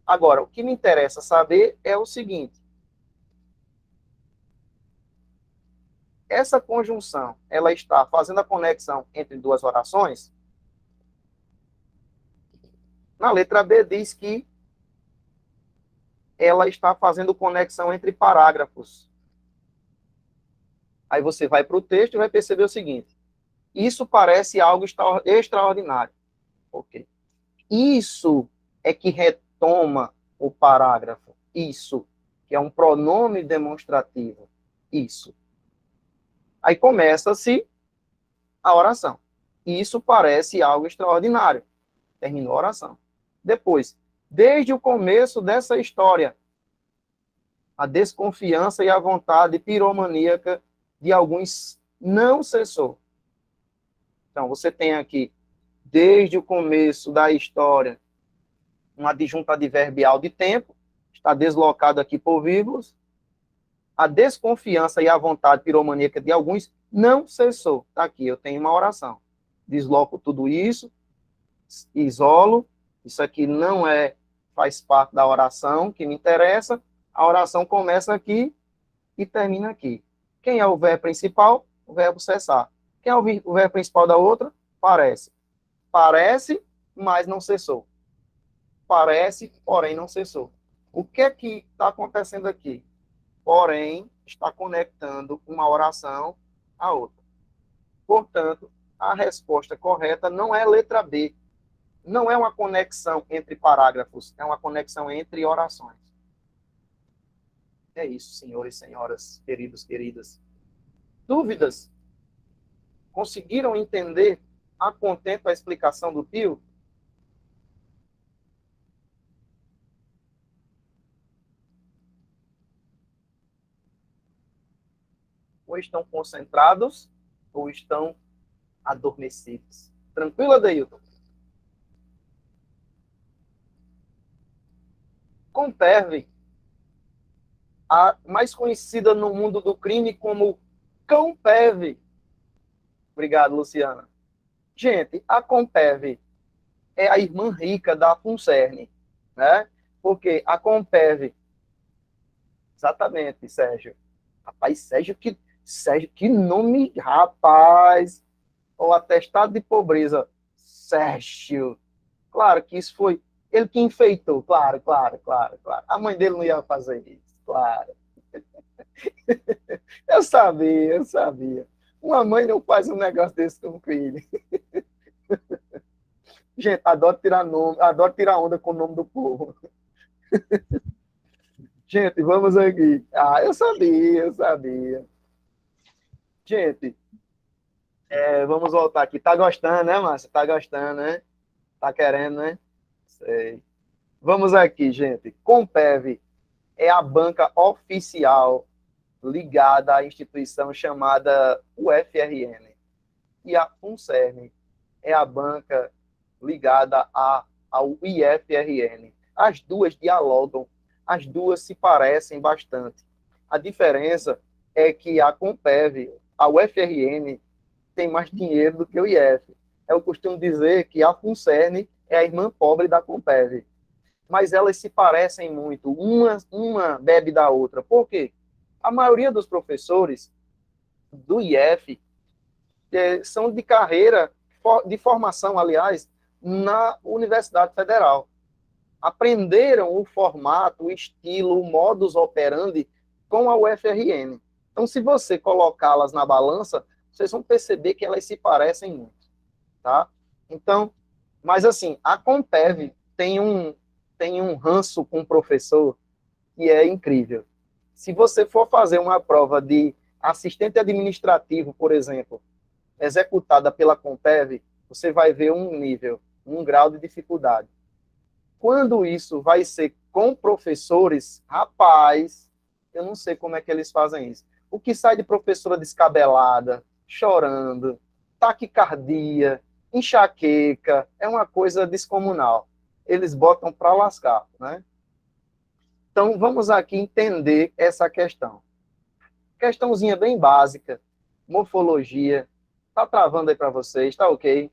Agora, o que me interessa saber é o seguinte: essa conjunção, ela está fazendo a conexão entre duas orações? Na letra B diz que ela está fazendo conexão entre parágrafos. Aí você vai para o texto e vai perceber o seguinte: Isso parece algo extraordinário. Ok. Isso é que retoma o parágrafo. Isso, que é um pronome demonstrativo. Isso. Aí começa-se a oração. Isso parece algo extraordinário. Terminou a oração. Depois, desde o começo dessa história, a desconfiança e a vontade piromaníaca de alguns não cessou. Então, você tem aqui, desde o começo da história, uma adjunta adverbial de tempo, está deslocado aqui por vírgulas. A desconfiança e a vontade piromaníaca de alguns não cessou. Está aqui, eu tenho uma oração. Desloco tudo isso, isolo, isso aqui não faz parte da oração que me interessa. A oração começa aqui e termina aqui. Quem é o verbo principal? O verbo cessar. Quem é o verbo principal da outra? Parece. Parece, mas não cessou. Parece, porém não cessou. O que é que está acontecendo aqui? Porém, está conectando uma oração à outra. Portanto, a resposta correta não é letra B. Não é uma conexão entre parágrafos, é uma conexão entre orações. É isso, senhores e senhoras, queridos, queridas. Dúvidas? Conseguiram entender a contento a explicação do tio? Ou estão concentrados, ou estão adormecidos. Tranquilo, Adeilton? Comperve, a mais conhecida no mundo do crime como Comperve. Obrigado, Luciana. Gente, a Comperve é a irmã rica da Funcerne, né? Porque a Comperve, exatamente, Sérgio. Rapaz, Sérgio, que nome, rapaz. O atestado de pobreza, Sérgio. Claro que isso foi ele que enfeitou, claro. A mãe dele não ia fazer isso, claro. Eu sabia. Uma mãe não faz um negócio desse com o filho. Gente, adoro tirar onda com o nome do povo. Gente, vamos aqui. Ah, eu sabia. Gente, vamos voltar aqui. Tá gostando, né, Márcia? Tá gostando, né? Tá querendo, né? Sei. Vamos aqui, gente. Compev é a banca oficial ligada à instituição chamada UFRN. E a FUNCERN é a banca ligada ao IFRN. As duas dialogam, as duas se parecem bastante. A diferença é que a Compev, a UFRN, tem mais dinheiro do que o IF. Eu costumo dizer que a FUNCERN é a irmã pobre da Compev. Mas elas se parecem muito, uma bebe da outra. Por quê? A maioria dos professores do IF são de carreira, de formação, aliás, na Universidade Federal. Aprenderam o formato, o estilo, o modus operandi com a UFRN. Então, se você colocá-las na balança, vocês vão perceber que elas se parecem muito, tá? Então, mas assim, a Compev tem um ranço com o professor que é incrível. Se você for fazer uma prova de assistente administrativo, por exemplo, executada pela Compev, você vai ver um nível, um grau de dificuldade. Quando isso vai ser com professores, rapaz, eu não sei como é que eles fazem isso. O que sai de professora descabelada, chorando, taquicardia, enxaqueca, é uma coisa descomunal. Eles botam para lascar, né? Então, vamos aqui entender essa questão. Questãozinha bem básica, morfologia. Tá travando aí para vocês, tá ok?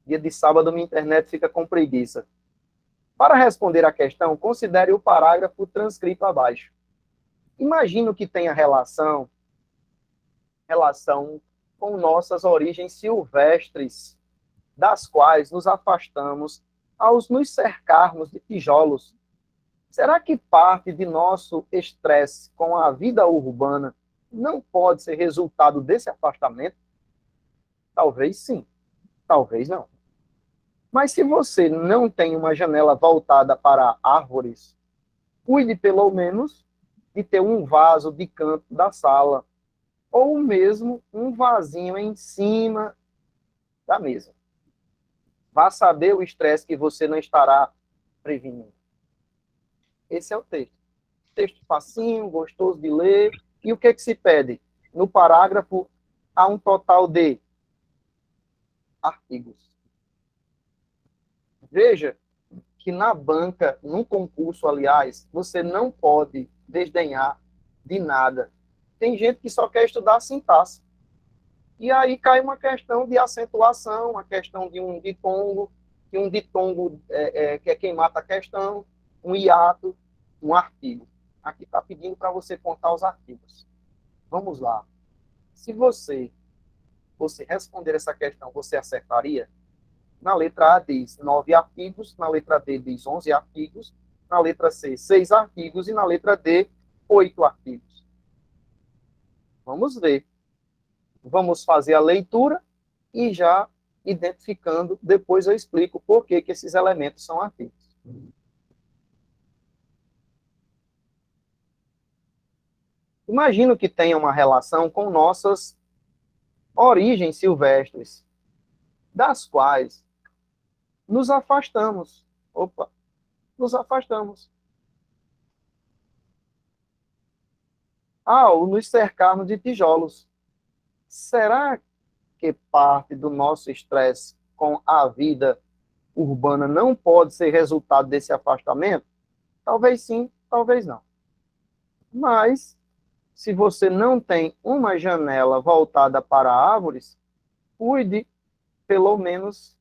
Dia de sábado, minha internet fica com preguiça. Para responder à questão, considere o parágrafo transcrito abaixo. Imagino que tenha relação com nossas origens silvestres, das quais nos afastamos ao nos cercarmos de tijolos. Será que parte de nosso estresse com a vida urbana não pode ser resultado desse afastamento? Talvez sim, talvez não. Mas se você não tem uma janela voltada para árvores, cuide pelo menos de ter um vaso de canto da sala, ou mesmo um vasinho em cima da mesa. Vá saber o estresse que você não estará prevenindo. Esse é o texto. Texto facinho, gostoso de ler. E o que se pede? No parágrafo, há um total de artigos. Veja que na banca, num concurso, aliás, você não pode desdenhar de nada. Tem gente que só quer estudar sintaxe. E aí cai uma questão de acentuação, uma questão de um ditongo, que um ditongo que é quem mata a questão, um hiato, um artigo. Aqui está pedindo para você contar os artigos. Vamos lá. Se você responder essa questão, você acertaria? Na letra A diz 9 artigos, na letra D diz 11 artigos, na letra C 6 artigos e na letra D 8 artigos. Vamos ver. Vamos fazer a leitura e já identificando, depois eu explico por que esses elementos são artigos. Imagino que tenha uma relação com nossas origens silvestres, das quais nos afastamos. Nos afastamos. Ao nos cercarmos de tijolos. Será que parte do nosso estresse com a vida urbana não pode ser resultado desse afastamento? Talvez sim, talvez não. Mas, se você não tem uma janela voltada para árvores, cuide, pelo menos,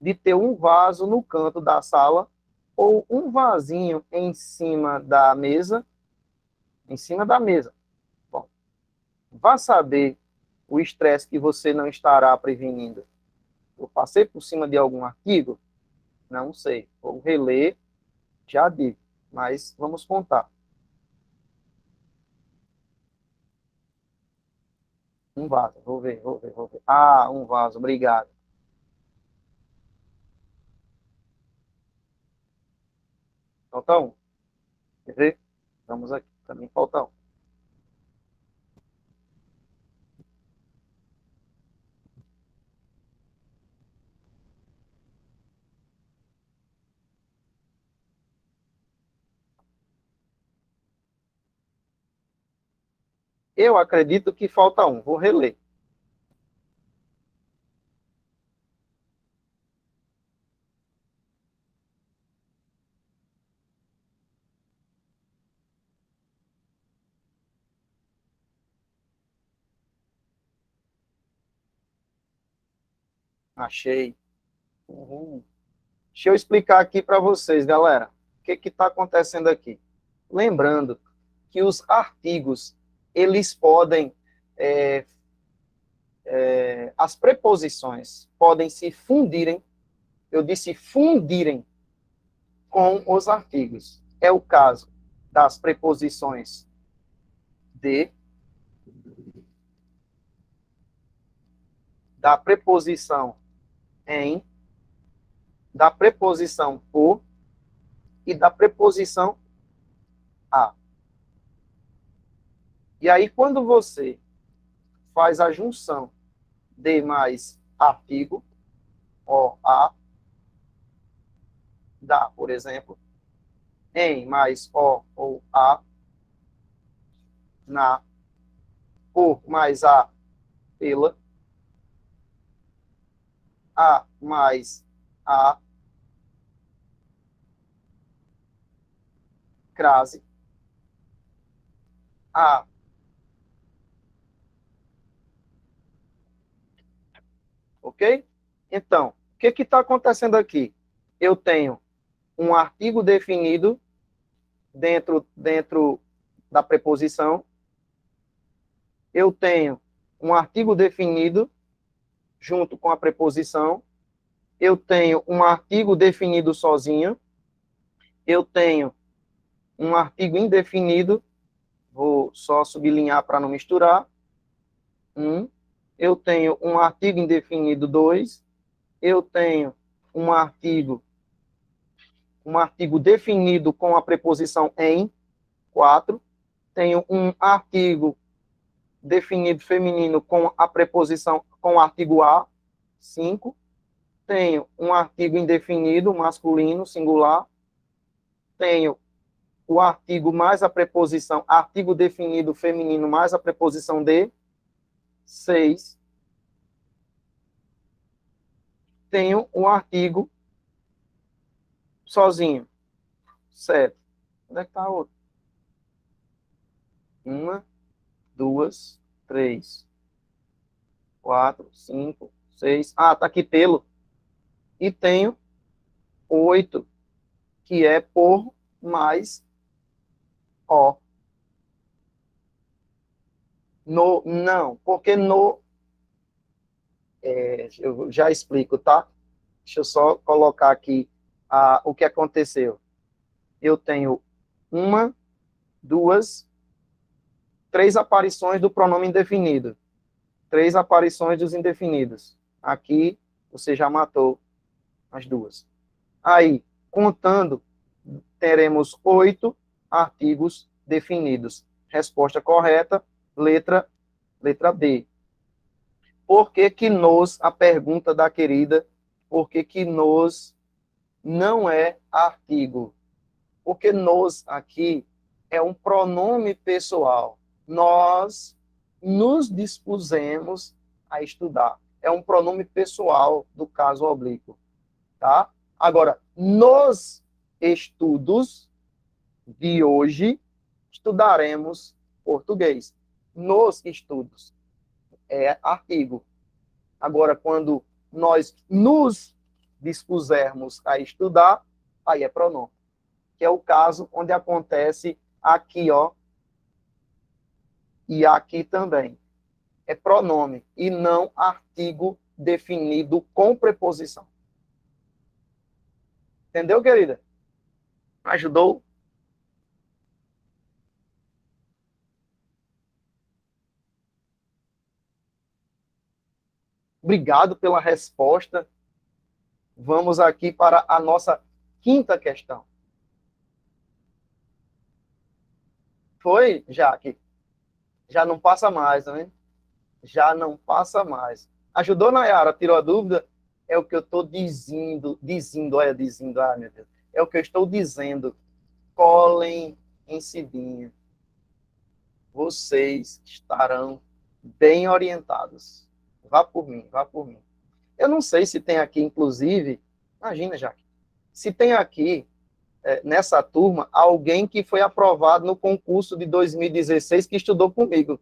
de ter um vaso no canto da sala ou um vasinho em cima da mesa. Em cima da mesa. Bom, vá saber o estresse que você não estará prevenindo. Eu passei por cima de algum artigo? Não sei. Vou reler, já digo. Mas vamos contar. Um vaso. Vou ver. Ah, um vaso. Obrigado. Falta um. Quer ver? Vamos aqui. Também falta um. Eu acredito que falta um. Vou reler. Achei. Uhum. Deixa eu explicar aqui para vocês, galera. O que está acontecendo aqui? Lembrando que os artigos, eles podem, as preposições podem se fundirem, eu disse fundirem, com os artigos. É o caso das preposições de, da preposição em, da preposição por e da preposição a. E aí, quando você faz a junção de mais artigo, o, a, dá, por exemplo, em mais o ou a, na, por mais pela, a mais a, crase, a. Ok? Então, o que está acontecendo aqui? Eu tenho um artigo definido dentro da preposição. Eu tenho um artigo definido junto com a preposição. Eu tenho um artigo definido sozinho. Eu tenho um artigo indefinido. Vou só sublinhar para não misturar. 1. Eu tenho um artigo indefinido 2. Eu tenho um artigo definido com a preposição em 4. Tenho um artigo definido feminino com a preposição com o artigo a 5. Tenho um artigo indefinido masculino singular. Tenho o artigo mais a preposição, artigo definido feminino mais a preposição de 6. Tenho um artigo sozinho. 7. Onde é que está a outra? 1, 2, 3, 4, 5, 6. Ah, está aqui pelo. E tenho 8, que é por mais ó. No, não, porque no... eu já explico, tá? Deixa eu só colocar aqui o que aconteceu. Eu tenho 1, 2, 3 aparições do pronome indefinido. 3 aparições dos indefinidos. Aqui, você já matou as 2. Aí, contando, teremos 8 artigos definidos. Resposta correta, letra B. Por que que nos, a pergunta da querida, por que que nos não é artigo? Porque nos aqui é um pronome pessoal. Nós nos dispusemos a estudar. É um pronome pessoal do caso oblíquo, tá? Agora, nos estudos de hoje, estudaremos português. Nos estudos é artigo. Agora, quando nós nos dispusermos a estudar, aí é pronome. Que é o caso onde acontece aqui, ó, e aqui também. É pronome e não artigo definido com preposição. Entendeu, querida? Ajudou? Obrigado pela resposta. Vamos aqui para a nossa quinta questão. Foi, Jaque? Já não passa mais, né? Já não passa mais. Ajudou, Nayara? Tirou a dúvida? É o que eu estou dizendo, meu Deus. É o que eu estou dizendo. Colhem em Cidinha. Vocês estarão bem orientados. Vá por mim, vá por mim. Eu não sei se tem aqui, inclusive, imagina, Jaque, se tem aqui, nessa turma, alguém que foi aprovado no concurso de 2016 que estudou comigo.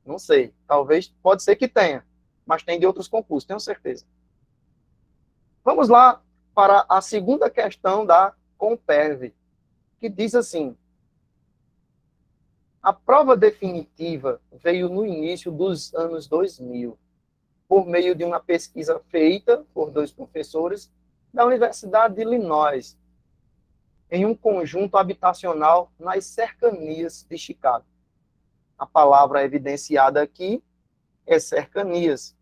Não sei, talvez, pode ser que tenha, mas tem de outros concursos, tenho certeza. Vamos lá para a segunda questão da Comperv, que diz assim: a prova definitiva veio no início dos anos 2000, por meio de uma pesquisa feita por 2 professores da Universidade de Illinois, em um conjunto habitacional nas cercanias de Chicago. A palavra evidenciada aqui é cercanias.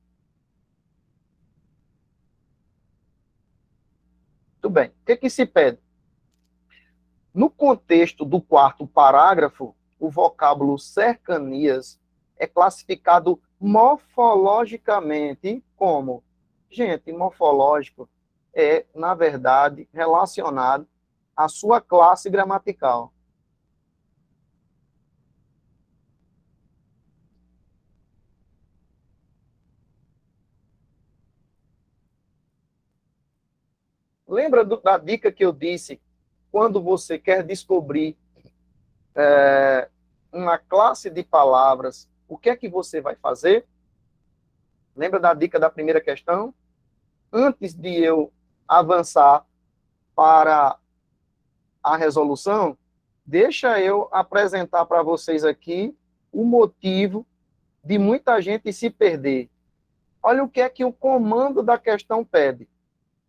Muito bem. O que se pede? No contexto do 4º parágrafo, o vocábulo cercanias é classificado morfologicamente como... Gente, morfológico é, na verdade, relacionado à sua classe gramatical. Lembra da dica que eu disse? Quando você quer descobrir uma classe de palavras, o que é que você vai fazer? Lembra da dica da primeira questão? Antes de eu avançar para a resolução, deixa eu apresentar para vocês aqui o motivo de muita gente se perder. Olha o que é que o comando da questão pede.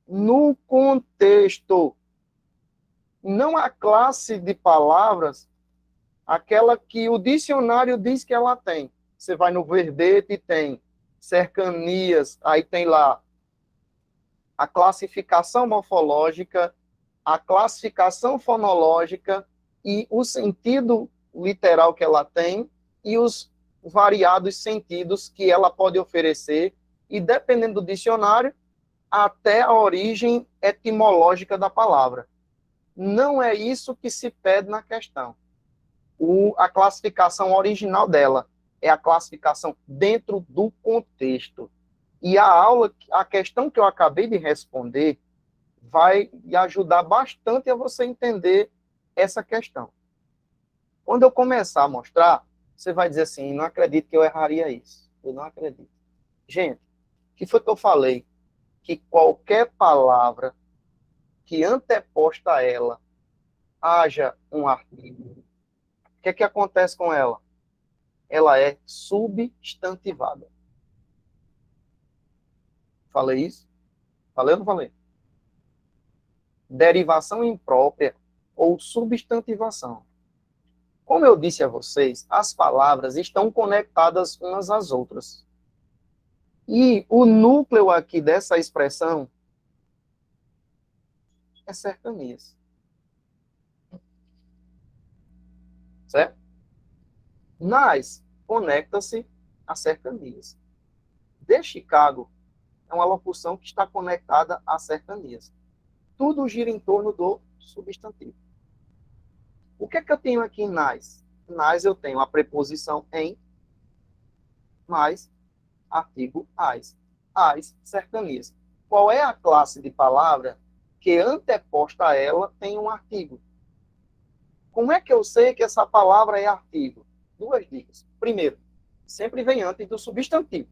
No contexto, não a classe de palavras Aquela que o dicionário diz que ela tem. Você vai no verbete e tem cercanias, aí tem lá a classificação morfológica, a classificação fonológica e o sentido literal que ela tem e os variados sentidos que ela pode oferecer, e dependendo do dicionário, até a origem etimológica da palavra. Não é isso que se pede na questão. A classificação original dela é a classificação dentro do contexto. E a questão que eu acabei de responder, vai lhe ajudar bastante a você entender essa questão. Quando eu começar a mostrar, você vai dizer assim, não acredito que eu erraria isso. Eu não acredito. Gente, o que foi que eu falei? Que qualquer palavra que anteposta a ela haja um artigo, o que é que acontece com ela? Ela é substantivada. Falei isso? Falei ou não falei? Derivação imprópria ou substantivação. Como eu disse a vocês, as palavras estão conectadas umas às outras. E o núcleo aqui dessa expressão é cercanias. Certo? Mas conecta-se a cercanias. De Chicago é uma locução que está conectada a cercanias. Tudo gira em torno do substantivo. O que é que eu tenho aqui em nas? Nas eu tenho a preposição em mais artigo as. As cercanias. Qual é a classe de palavra que anteposta a ela tem um artigo? Como é que eu sei que essa palavra é artigo? Duas dicas. Primeiro, sempre vem antes do substantivo.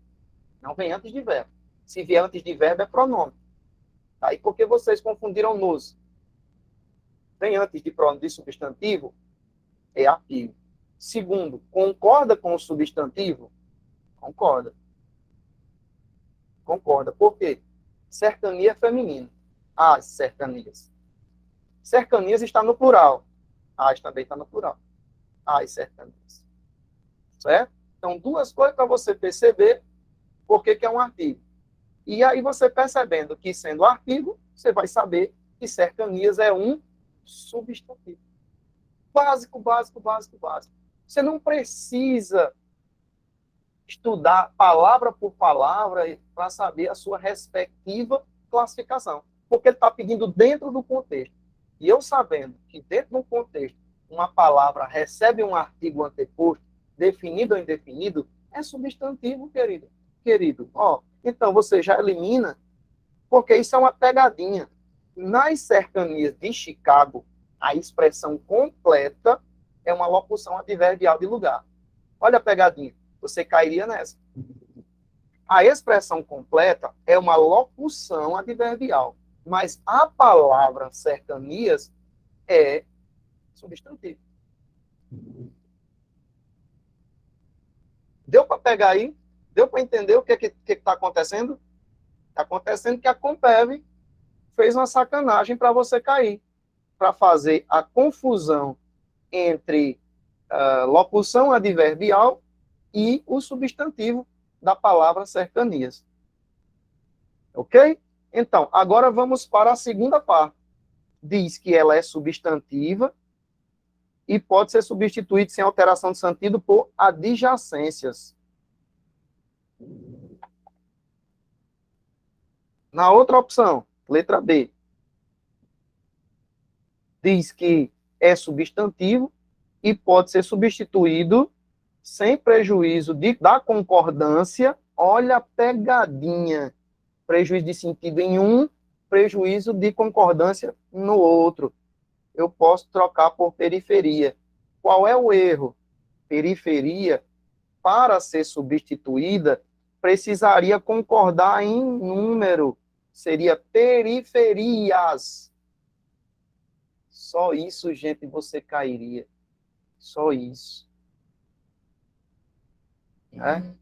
Não vem antes de verbo. Se vier antes de verbo, é pronome. Aí, por que vocês confundiram nos? Vem antes de pronome de substantivo, é artigo. Segundo, concorda com o substantivo? Concorda. Concorda. Por quê? Cercania é feminino. As cercanias. Cercanias está no plural. As também está no plural. As cercanias. Certo? Então, duas coisas para você perceber por que é um artigo. E aí, você percebendo que sendo artigo, você vai saber que cercanias é um substantivo. Básico, básico, básico, básico. Você não precisa estudar palavra por palavra para saber a sua respectiva classificação. Porque ele está pedindo dentro do contexto. E eu sabendo que dentro do contexto uma palavra recebe um artigo anteposto, definido ou indefinido, é substantivo, querido. Querido, ó, então você já elimina, porque isso é uma pegadinha. Nas cercanias de Chicago, a expressão completa é uma locução adverbial de lugar. Olha a pegadinha. Você cairia nessa. A expressão completa é uma locução adverbial, mas a palavra cercanias é substantivo. Deu para pegar aí? Deu para entender o que está acontecendo? Está acontecendo que a Compev fez uma sacanagem para você cair, para fazer a confusão entre locução adverbial e o substantivo da palavra cercanias. Ok? Então, agora vamos para a segunda parte. Diz que ela é substantiva e pode ser substituída sem alteração de sentido por adjacências. Na outra opção, letra B, diz que é substantivo e pode ser substituído sem prejuízo da concordância. Olha a pegadinha. Prejuízo de sentido em um, prejuízo de concordância no outro. Eu posso trocar por periferia. Qual é o erro? Periferia, para ser substituída, precisaria concordar em número. Seria periferias. Só isso, gente, você cairia. Só isso. Né?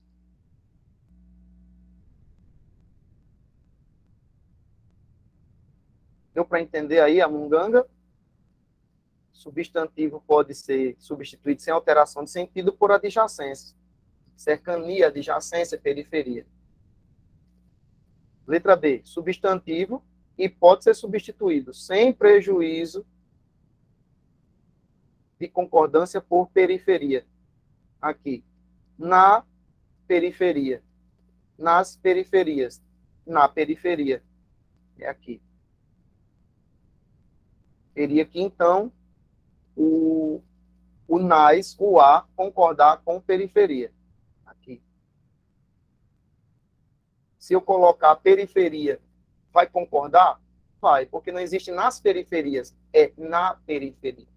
Deu para entender aí a munganga? Substantivo pode ser substituído sem alteração de sentido por adjacência. Cercania, adjacência, periferia. Letra B, substantivo e pode ser substituído sem prejuízo de concordância por periferia. Aqui, na periferia, nas periferias, na periferia, é aqui. Teria que, então, o nas, o a, concordar com periferia. Aqui. Se eu colocar periferia, vai concordar? Vai, porque não existe nas periferias, é na periferia.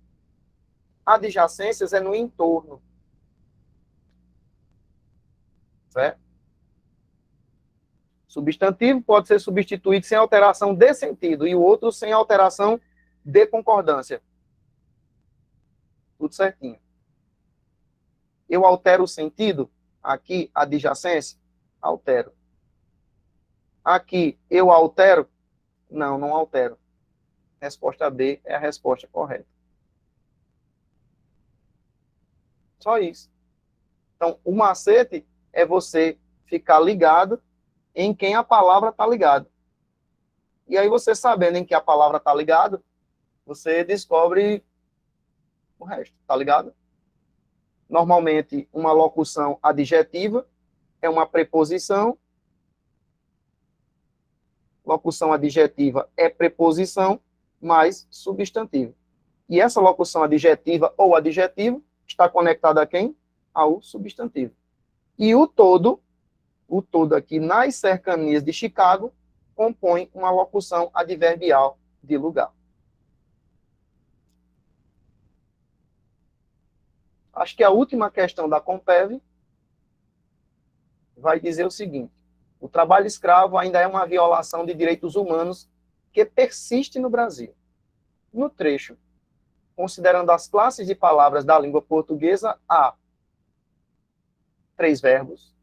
Adjacências é no entorno. Certo? Substantivo pode ser substituído sem alteração de sentido e o outro sem alteração de concordância. Tudo certinho. Eu altero o sentido? Aqui, adjacência? Altero. Aqui, eu altero? Não, não altero. Resposta B é a resposta correta. Só isso. Então, o macete é você ficar ligado em quem a palavra está ligada. E aí, você sabendo em que a palavra está ligada, você descobre o resto, tá ligado? Normalmente, uma locução adjetiva é uma preposição. Locução adjetiva é preposição mais substantivo. E essa locução adjetiva ou adjetivo está conectada a quem? Ao substantivo. E o todo aqui nas cercanias de Chicago, compõe uma locução adverbial de lugar. Acho que a última questão da Compev vai dizer o seguinte: o trabalho escravo ainda é uma violação de direitos humanos que persiste no Brasil. No trecho, considerando as classes de palavras da língua portuguesa, há 3 verbos.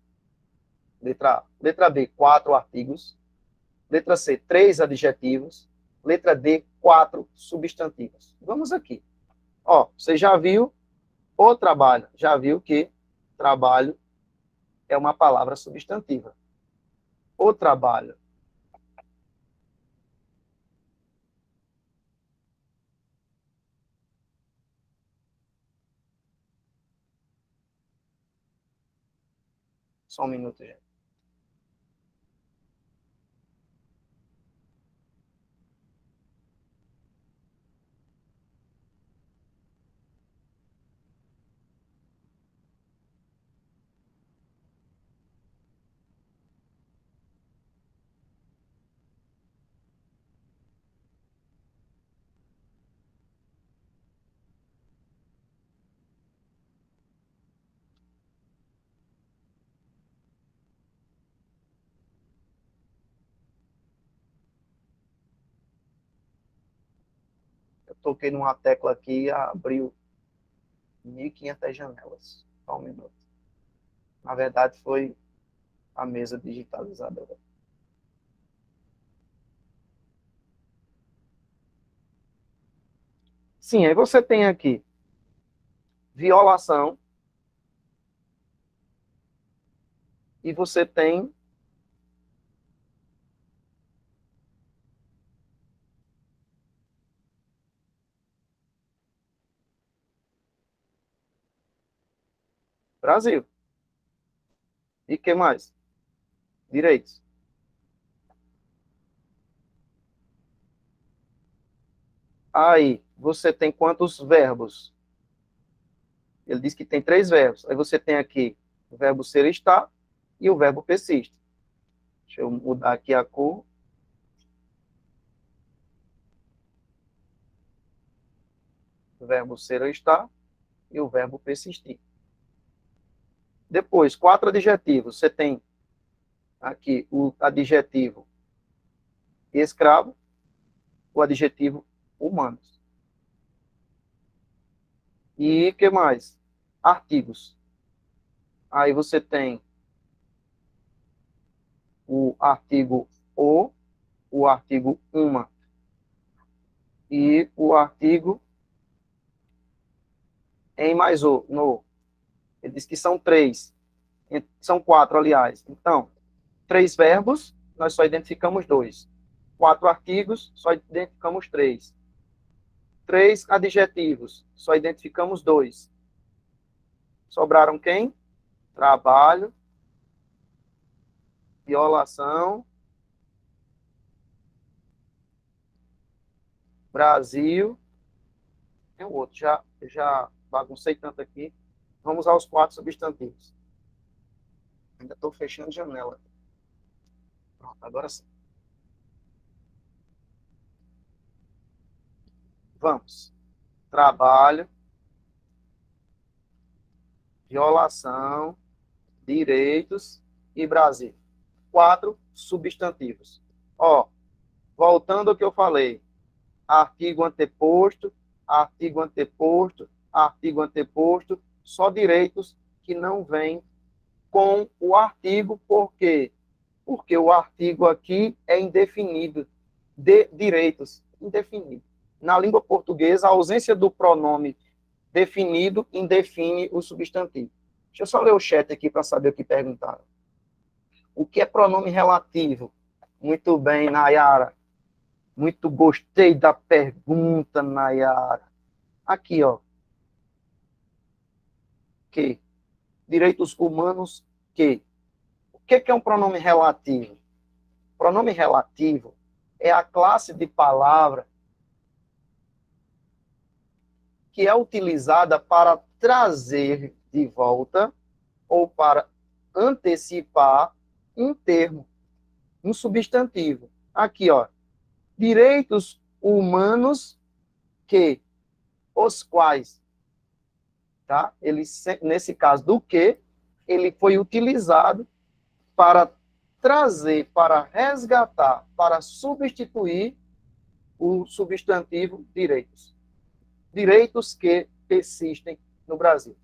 Letra A. Letra B, 4 artigos. Letra C, 3 adjetivos. Letra D, 4 substantivos. Vamos aqui. Ó, você já viu o trabalho. Já viu que trabalho é uma palavra substantiva. O trabalho. Só um minuto, gente. Eu toquei numa tecla aqui e abriu 1.500 janelas. Só um minuto. Na verdade, foi a mesa digitalizadora. Sim, aí você tem aqui violação e você tem Brasil. E que mais? Direitos. Aí, você tem quantos verbos? Ele diz que tem 3 verbos. Aí você tem aqui o verbo ser e estar e o verbo persiste. Deixa eu mudar aqui a cor. O verbo ser ou estar e o verbo persistir. Depois, 4 adjetivos. Você tem aqui o adjetivo escravo, o adjetivo humanos. E que mais? Artigos. Aí você tem o artigo o artigo uma e o artigo Em mais o, no. Ele diz que são 3. São 4, aliás. Então, 3 verbos, nós só identificamos 2. 4 artigos, só identificamos 3. 3 adjetivos, só identificamos 2. Sobraram quem? Trabalho, violação, Brasil. Tem um outro, já baguncei tanto aqui. Vamos aos 4 substantivos. Ainda estou fechando janela. Pronto, agora sim. Vamos. Trabalho, violação, direitos e Brasil. 4 substantivos. Ó, voltando ao que eu falei. Artigo anteposto, artigo anteposto, artigo anteposto, só direitos que não vêm com o artigo, por quê? Porque o artigo aqui é indefinido, de direitos, indefinido. Na língua portuguesa, a ausência do pronome definido indefine o substantivo. Deixa eu só ler o chat aqui para saber o que perguntaram. O que é pronome relativo? Muito bem, Nayara. Muito gostei da pergunta, Nayara. Aqui, ó. Que? Direitos humanos, que? O que é um pronome relativo? Pronome relativo é a classe de palavra que é utilizada para trazer de volta ou para antecipar um termo, um substantivo. Aqui, ó. Direitos humanos que, os quais, tá? Ele, nesse caso do que, ele foi utilizado para trazer, para resgatar, para substituir o substantivo direitos. Direitos que persistem no Brasil.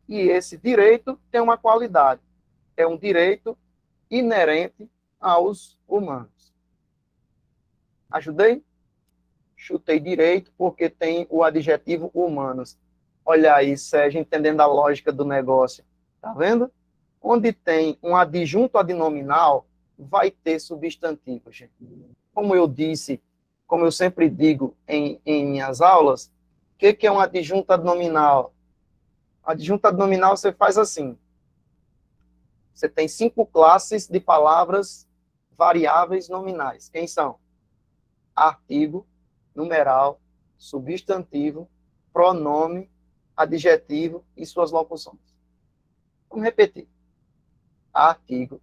E esse direito tem uma qualidade. É um direito inerente aos humanos. Ajudei? Chutei direito porque tem o adjetivo humanos. Olha aí, Sérgio, entendendo a lógica do negócio. Tá vendo? Onde tem um adjunto adnominal, vai ter substantivo, gente. Como eu disse, como eu sempre digo em minhas aulas, o que é um adjunto adnominal? Adjunto adnominal você faz assim. Você tem 5 classes de palavras variáveis nominais. Quem são? Artigo, numeral, substantivo, pronome, adjetivo e suas locuções. Vamos repetir. Artigo,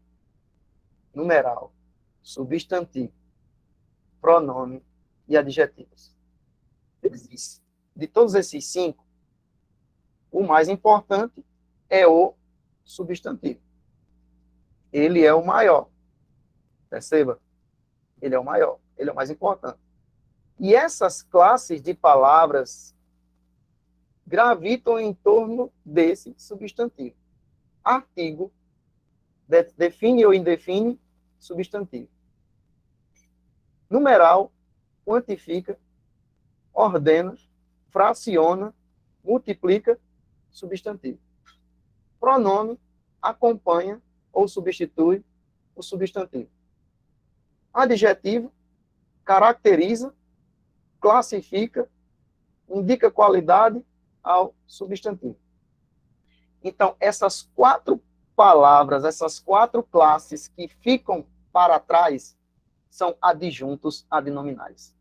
numeral, substantivo, pronome e adjetivos. De todos esses 5, o mais importante é o substantivo. Ele é o maior. Perceba? Ele é o maior. Ele é o mais importante. E essas classes de palavras gravitam em torno desse substantivo. Artigo define ou indefine substantivo. Numeral quantifica, ordena, fraciona, multiplica substantivo. Pronome acompanha ou substitui o substantivo. Adjetivo caracteriza, classifica, indica qualidade ao substantivo. Então, essas 4 palavras, essas 4 classes que ficam para trás, são adjuntos adnominais.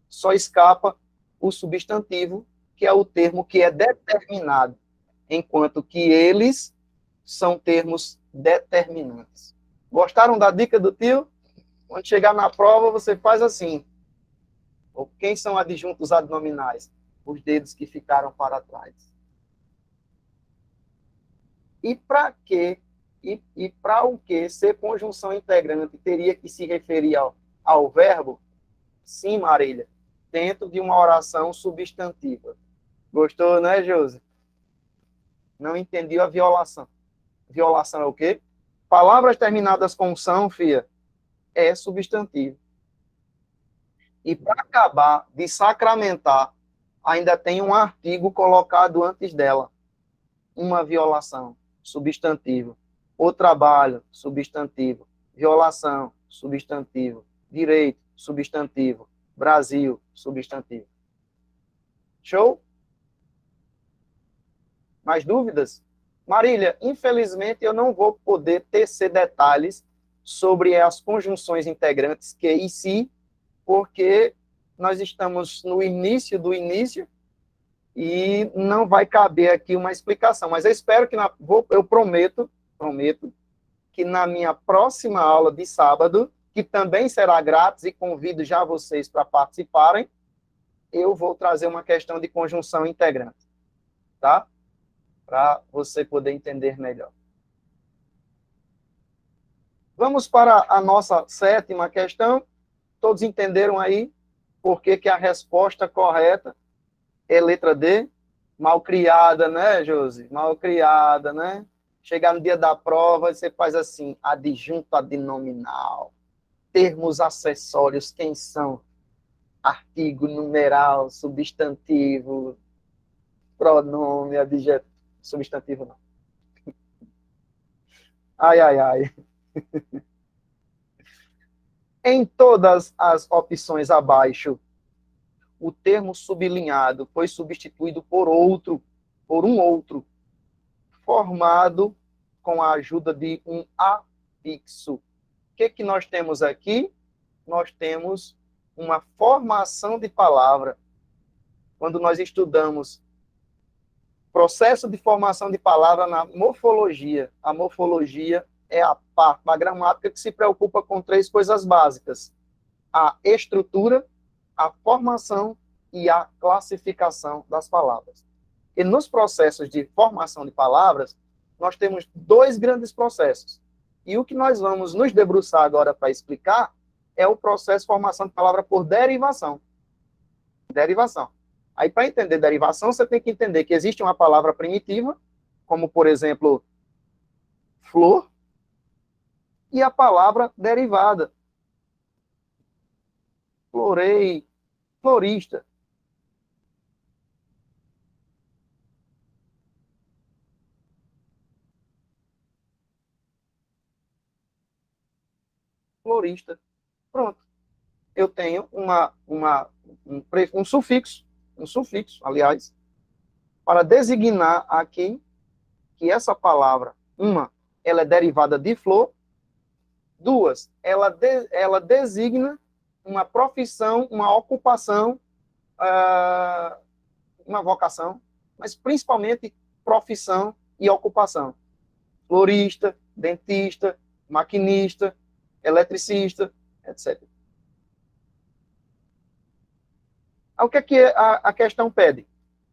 Só escapa o substantivo, que é o termo que é determinado, enquanto que eles são termos determinantes. Gostaram da dica do tio? Quando chegar na prova, você faz assim. Quem são adjuntos adnominais? Os dedos que ficaram para trás. E para quê? E para o que ser conjunção integrante teria que se referir ao verbo? Sim, Marília. Dentro de uma oração substantiva. Gostou, né, Josi? Não entendi a violação. Violação é o quê? Palavras terminadas com são, fia, é substantivo. E para acabar de sacramentar ainda tem um artigo colocado antes dela. Uma violação, substantivo. O trabalho, substantivo. Violação, substantivo. Direito, substantivo. Brasil, substantivo. Show? Mais dúvidas? Marília, infelizmente eu não vou poder tecer detalhes sobre as conjunções integrantes que e se, porque nós estamos no início do início e não vai caber aqui uma explicação. Mas eu espero que, eu prometo que na minha próxima aula de sábado, que também será grátis e convido já vocês para participarem, eu vou trazer uma questão de conjunção integrante, tá? Para você poder entender melhor. Vamos para a nossa sétima questão. Todos entenderam aí por que a resposta correta é letra D? Malcriada, né, Josi? Malcriada, né? Chegar no dia da prova, você faz assim, adjunto adnominal. Termos acessórios, quem são? Artigo, numeral, substantivo, pronome, adjetivo. Substantivo não. Ai, ai, ai. Em todas as opções abaixo, o termo sublinhado foi substituído por um outro, formado com a ajuda de um afixo. O que nós temos aqui? Nós temos uma formação de palavra. Quando nós estudamos processo de formação de palavra na morfologia, a morfologia é a parte da gramática que se preocupa com 3 coisas básicas: a estrutura, a formação e a classificação das palavras. E nos processos de formação de palavras, nós temos 2 grandes processos. E o que nós vamos nos debruçar agora para explicar é o processo de formação de palavra por derivação. Derivação. Aí, para entender derivação, você tem que entender que existe uma palavra primitiva, como, por exemplo, flor, e a palavra derivada. Florei, florista. Florista. Pronto. Eu tenho um sufixo, aliás, para designar aqui que essa palavra, ela é derivada de flor, 2, ela designa uma profissão, uma ocupação, uma vocação, mas principalmente profissão e ocupação. Florista, dentista, maquinista, eletricista, etc. O que é que a questão pede?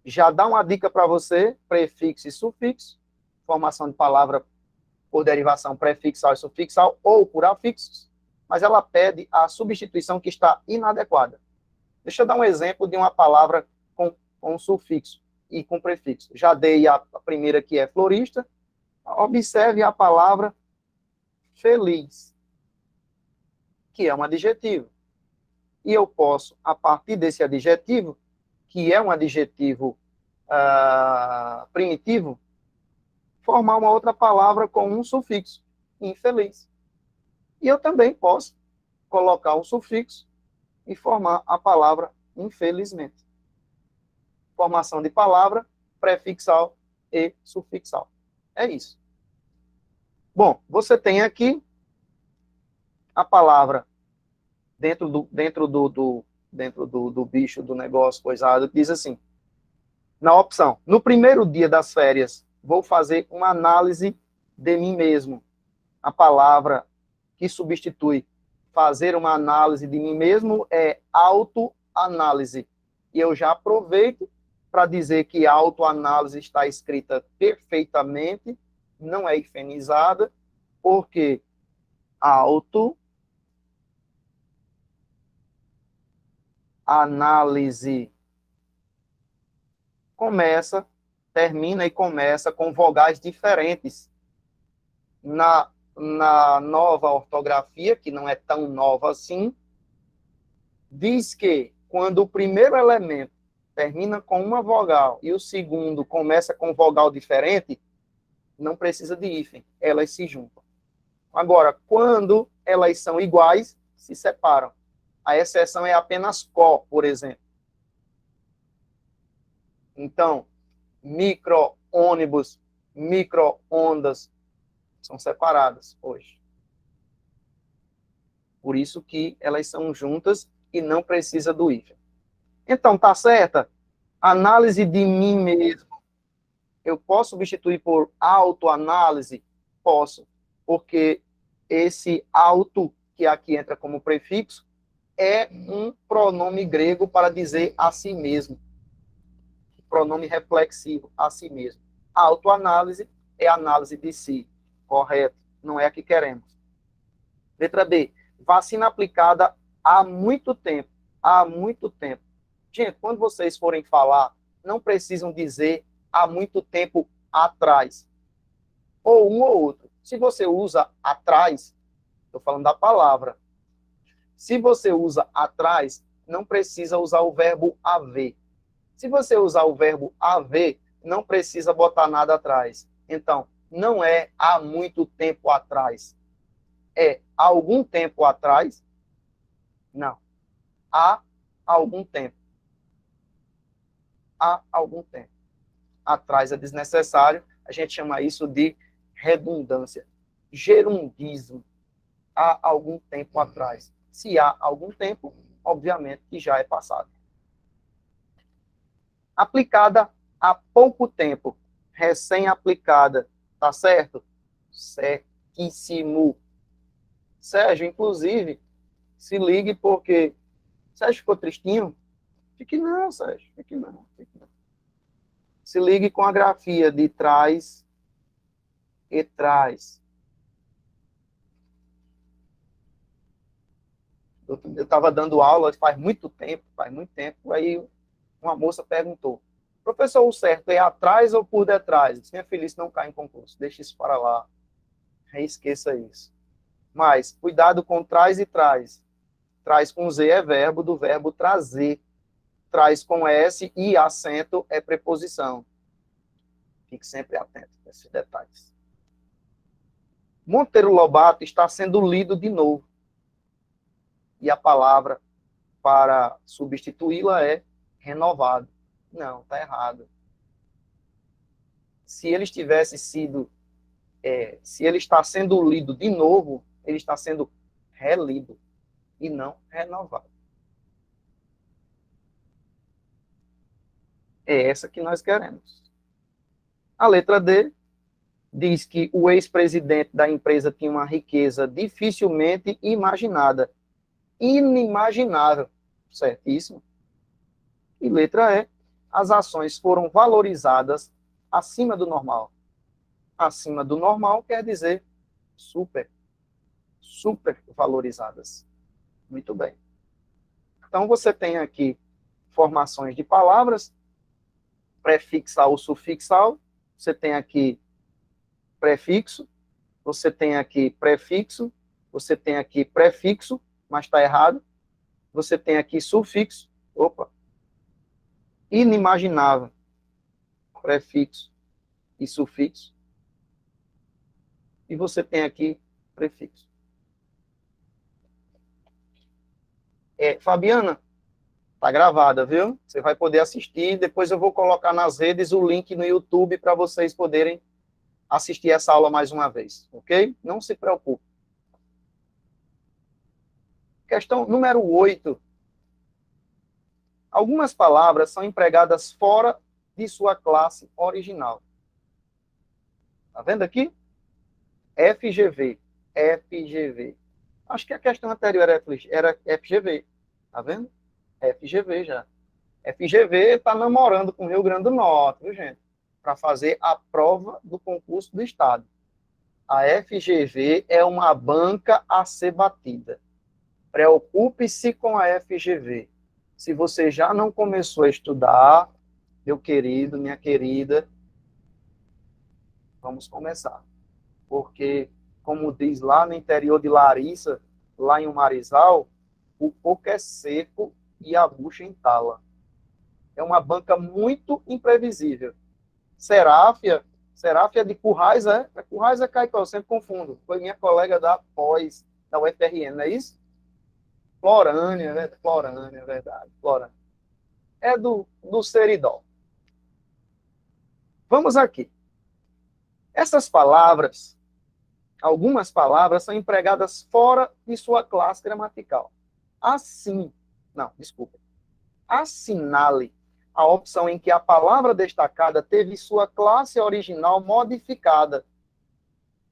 Já dá uma dica para você, prefixo e sufixo, formação de palavra por derivação prefixal e sufixal, ou por afixos, mas ela pede a substituição que está inadequada. Deixa eu dar um exemplo de uma palavra com sufixo e com prefixo. Já dei a primeira, que é florista. Observe a palavra feliz, que é um adjetivo. E eu posso, a partir desse adjetivo, que é um adjetivo primitivo, formar uma outra palavra com um sufixo, infeliz. E eu também posso colocar um sufixo e formar a palavra infelizmente. Formação de palavra prefixal e sufixal. É isso. Bom, você tem aqui a palavra dentro do bicho, do negócio, coisado, diz assim, na opção, no primeiro dia das férias, vou fazer uma análise de mim mesmo. A palavra que substitui fazer uma análise de mim mesmo é autoanálise. E eu já aproveito para dizer que autoanálise está escrita perfeitamente, não é hifenizada, porque autoanálise termina e começa com vogais diferentes. Na nova ortografia, que não é tão nova assim, diz que quando o primeiro elemento termina com uma vogal e o segundo começa com vogal diferente, não precisa de hífen, elas se juntam. Agora, quando elas são iguais, se separam. A exceção é apenas có, por exemplo. Então, micro-ônibus, micro-ondas são separadas hoje. Por isso que elas são juntas e não precisa do hífen. Então, tá certa? Análise de mim mesmo. Eu posso substituir por autoanálise? Posso, porque esse auto, que aqui entra como prefixo, é um pronome grego para dizer a si mesmo. Pronome reflexivo, a si mesmo. A autoanálise é análise de si. Correto. Não é a que queremos. Letra B. Vacina aplicada há muito tempo. Há muito tempo. Gente, quando vocês forem falar, não precisam dizer há muito tempo atrás. Ou um ou outro. Se você usa atrás, estou falando da palavra. Se você usa atrás, não precisa usar o verbo haver. Se você usar o verbo haver, não precisa botar nada atrás. Então, não é há muito tempo atrás. É algum tempo atrás? Não. Há algum tempo. Há algum tempo. Atrás é desnecessário. A gente chama isso de redundância. Gerundismo. Há algum tempo atrás. Se há algum tempo, obviamente que já é passado. Aplicada há pouco tempo. Recém-aplicada. Tá certo? Certíssimo. Sérgio, inclusive, se ligue porque... Sérgio ficou tristinho? Fique não, Sérgio. Fique não. Fique não. Se ligue com a grafia de trás e trás. Eu estava dando aula faz muito tempo, aí uma moça perguntou, professor, o certo é atrás ou por detrás? Minha filha, isso não cai em concurso, deixa isso para lá, esqueça isso. Mas, cuidado com trás e trás. Trás com Z é verbo, do verbo trazer. Trás com S e acento é preposição. Fique sempre atento a esses detalhes. Monteiro Lobato está sendo lido de novo. E a palavra para substituí-la é renovado. Não, está errado. Se ele tivesse sido, se ele está sendo lido de novo, ele está sendo relido e não renovado. É essa que nós queremos. A letra D diz que o ex-presidente da empresa tinha uma riqueza dificilmente imaginada. Inimaginável. Certíssimo. E letra E, as ações foram valorizadas acima do normal. Acima do normal quer dizer super valorizadas. Muito bem. Então, você tem aqui formações de palavras, prefixal ou sufixal, você tem aqui prefixo, você tem aqui prefixo, você tem aqui prefixo, mas está errado, você tem aqui sufixo, inimaginável, prefixo e sufixo, e você tem aqui prefixo. Fabiana, tá gravada, viu? Você vai poder assistir, depois eu vou colocar nas redes o link no YouTube para vocês poderem assistir essa aula mais uma vez, ok? Não se preocupe. Questão número 8. Algumas palavras são empregadas fora de sua classe original. Tá vendo aqui? FGV. FGV. Acho que a questão anterior era FGV. Tá vendo? FGV já. FGV está namorando com o Rio Grande do Norte, viu, gente? Para fazer a prova do concurso do Estado. A FGV é uma banca a ser batida. Preocupe-se com a FGV. Se você já não começou a estudar, meu querido, minha querida, vamos começar. Porque, como diz lá no interior de Larissa, lá em Marizal, o coco é seco e a bucha entala. É uma banca muito imprevisível. Seráfia de Currais, é? Currais é Caicó, eu sempre confundo. Foi minha colega da pós, da UFRN, não é isso? Florânia, né? Florânia, é verdade. Florânia. É do Seridó. Vamos aqui. Essas palavras, algumas palavras são empregadas fora de sua classe gramatical. Assim, não, desculpa. Assinale a opção em que a palavra destacada teve sua classe original modificada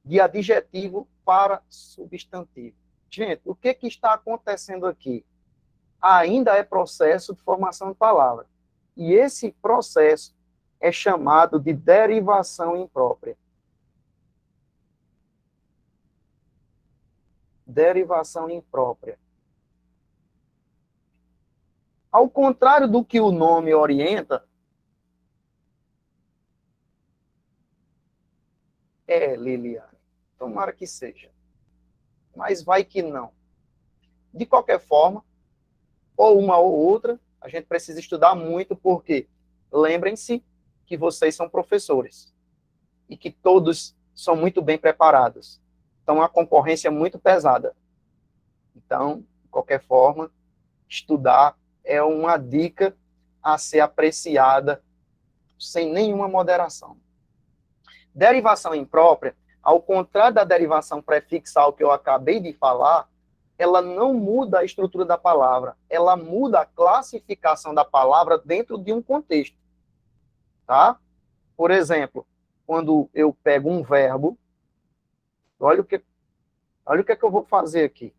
de adjetivo para substantivo. Gente, o que está acontecendo aqui? Ainda é processo de formação de palavra. E esse processo é chamado de derivação imprópria. Derivação imprópria. Ao contrário do que o nome orienta, Liliane, tomara que seja. Mas vai que não. De qualquer forma, ou uma ou outra, a gente precisa estudar muito, porque lembrem-se que vocês são professores e que todos são muito bem preparados. Então, a concorrência é muito pesada. Então, de qualquer forma, estudar é uma dica a ser apreciada sem nenhuma moderação. Derivação imprópria, ao contrário da derivação prefixal que eu acabei de falar, ela não muda a estrutura da palavra, ela muda a classificação da palavra dentro de um contexto. Tá? Por exemplo, quando eu pego um verbo, olha o que é que eu vou fazer aqui.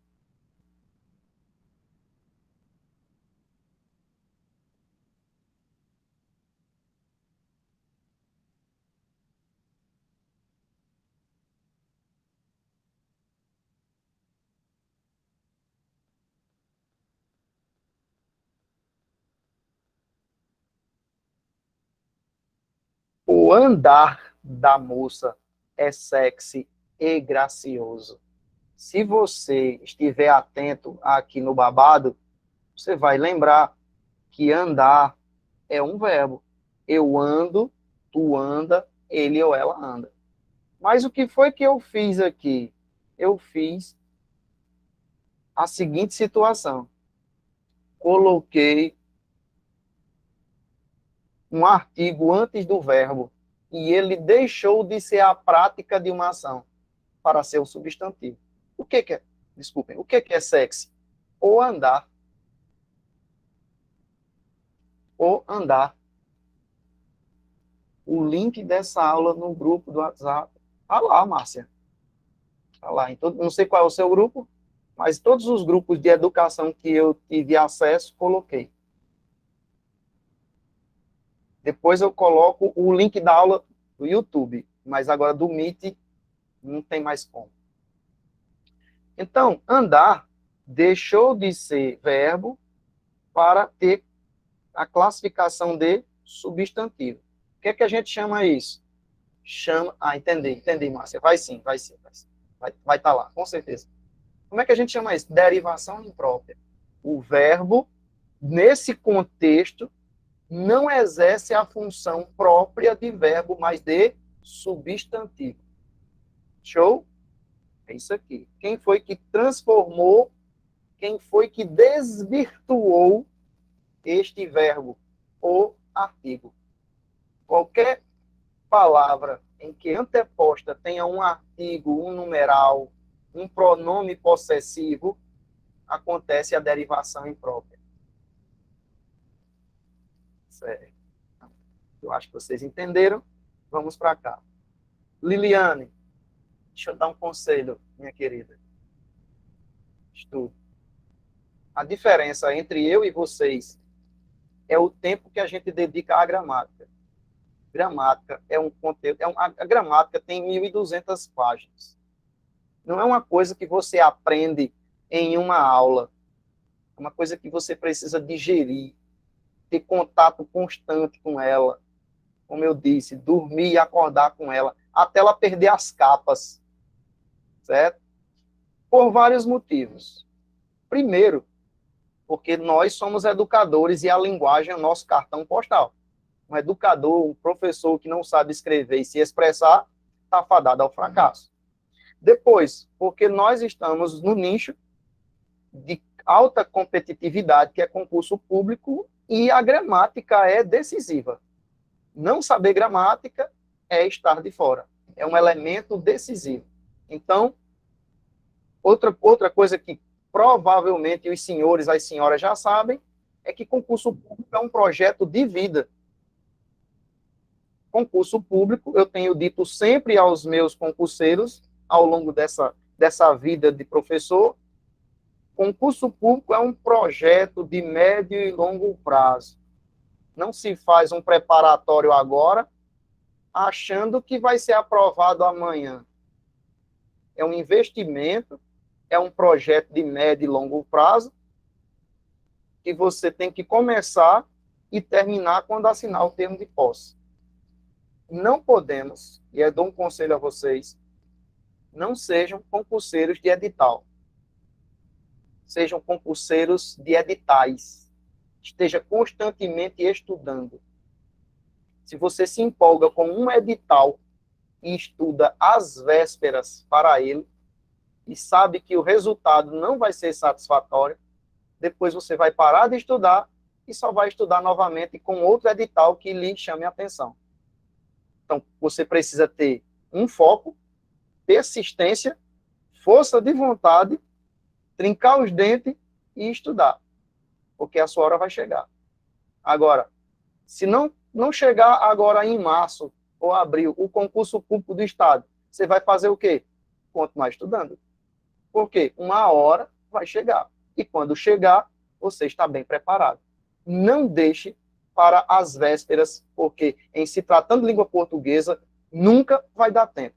O andar da moça é sexy e gracioso. Se você estiver atento aqui no babado, você vai lembrar que andar é um verbo. Eu ando, tu anda, ele ou ela anda. Mas o que foi que eu fiz aqui? Eu fiz a seguinte situação. Coloquei um artigo antes do verbo e ele deixou de ser a prática de uma ação para ser o substantivo. O que é? Desculpem, o que é sexy? O andar. O andar. O link dessa aula no grupo do WhatsApp. Tá lá, Márcia. Tá lá. Então, não sei qual é o seu grupo, mas todos os grupos de educação que eu tive acesso, coloquei. Depois eu coloco o link da aula do YouTube, mas agora do Meet não tem mais como. Então, andar deixou de ser verbo para ter a classificação de substantivo. O que é que a gente chama isso? Entendi, Márcia. Vai sim. Vai estar lá, com certeza. Como é que a gente chama isso? Derivação imprópria. O verbo, nesse contexto, não exerce a função própria de verbo, mas de substantivo. Show? É isso aqui. Quem foi que transformou, quem foi que desvirtuou este verbo? O artigo. Qualquer palavra em que anteposta tenha um artigo, um numeral, um pronome possessivo, acontece a derivação imprópria. Certo. Eu acho que vocês entenderam. Vamos para cá. Liliane, deixa eu dar um conselho, minha querida. Estudo. A diferença entre eu e vocês é o tempo que a gente dedica à gramática. Gramática é um conteúdo, a gramática tem 1.200 páginas. Não é uma coisa que você aprende em uma aula. É uma coisa que você precisa digerir, ter contato constante com ela. Como eu disse, dormir e acordar com ela, até ela perder as capas. Certo? Por vários motivos. Primeiro, Porque nós somos educadores e a linguagem é o nosso cartão postal. Um educador, um professor que não sabe escrever e se expressar, está fadado ao fracasso. Depois, porque nós estamos no nicho de alta competitividade, que é concurso público, e a gramática é decisiva. Não saber gramática é estar de fora. É um elemento decisivo. Então, outra coisa que provavelmente os senhores, as senhoras já sabem, é que concurso público é um projeto de vida. Concurso público, eu tenho dito sempre aos meus concurseiros, ao longo dessa vida de professor, concurso público é um projeto de médio e longo prazo. Não se faz um preparatório agora, achando que vai ser aprovado amanhã. É um investimento, é um projeto de médio e longo prazo, que você tem que começar e terminar quando assinar o termo de posse. Não podemos, e eu dou um conselho a vocês, não sejam concurseiros de edital. Sejam concurseiros de editais. Esteja constantemente estudando. Se você se empolga com um edital e estuda às vésperas para ele, e sabe que o resultado não vai ser satisfatório, depois você vai parar de estudar e só vai estudar novamente com outro edital que lhe chame a atenção. Então, você precisa ter um foco, persistência, força de vontade, trincar os dentes e estudar, porque a sua hora vai chegar. Agora, se não chegar agora em março ou abril, o concurso público do Estado, você vai fazer o quê? Continuar estudando. Porque uma hora vai chegar. E quando chegar, você está bem preparado. Não deixe para as vésperas, porque em se tratando de língua portuguesa, nunca vai dar tempo.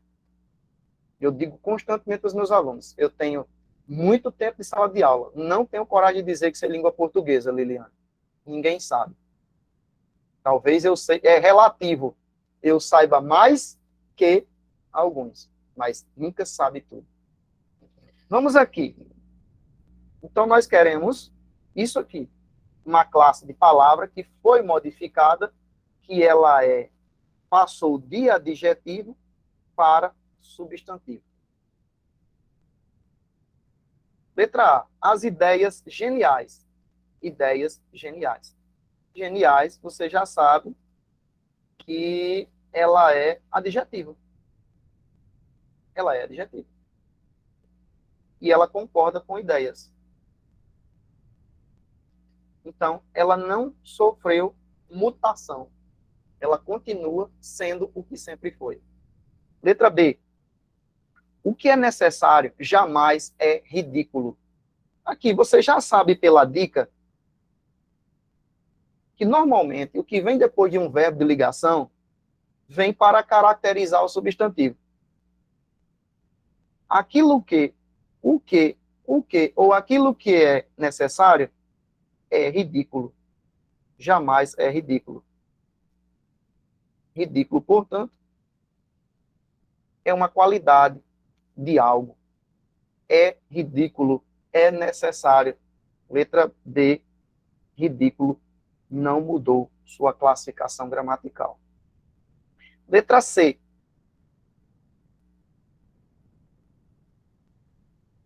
Eu digo constantemente aos meus alunos, eu tenho muito tempo de sala de aula, não tenho coragem de dizer que isso é língua portuguesa, Liliane. Ninguém sabe. Talvez eu sei, é relativo, eu saiba mais que alguns, mas nunca sabe tudo. Vamos aqui. Então, nós queremos isso aqui, uma classe de palavra que foi modificada, que ela passou de adjetivo para substantivo. Letra A, as ideias geniais. Ideias geniais. Geniais, você já sabe que ela é adjetivo. Ela é adjetivo. E ela concorda com ideias. Então, ela não sofreu mutação. Ela continua sendo o que sempre foi. Letra B. O que é necessário jamais é ridículo. Aqui, você já sabe pela dica que, normalmente, o que vem depois de um verbo de ligação vem para caracterizar o substantivo. Aquilo que, o que, ou aquilo que é necessário é ridículo. Jamais é ridículo. Ridículo, portanto, é uma qualidade de algo. É ridículo, é necessário. Letra D, ridículo, não mudou sua classificação gramatical. Letra C.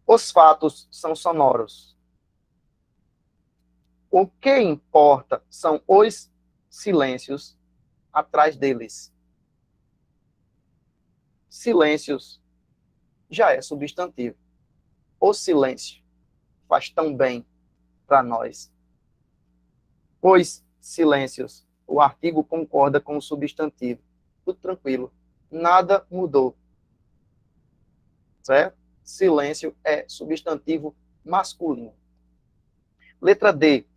Os fatos são sonoros. O que importa são os silêncios atrás deles. Silêncios já é substantivo. O silêncio faz tão bem para nós. Os silêncios, o artigo concorda com o substantivo. Tudo tranquilo. Nada mudou. Certo? Silêncio é substantivo masculino. Letra D.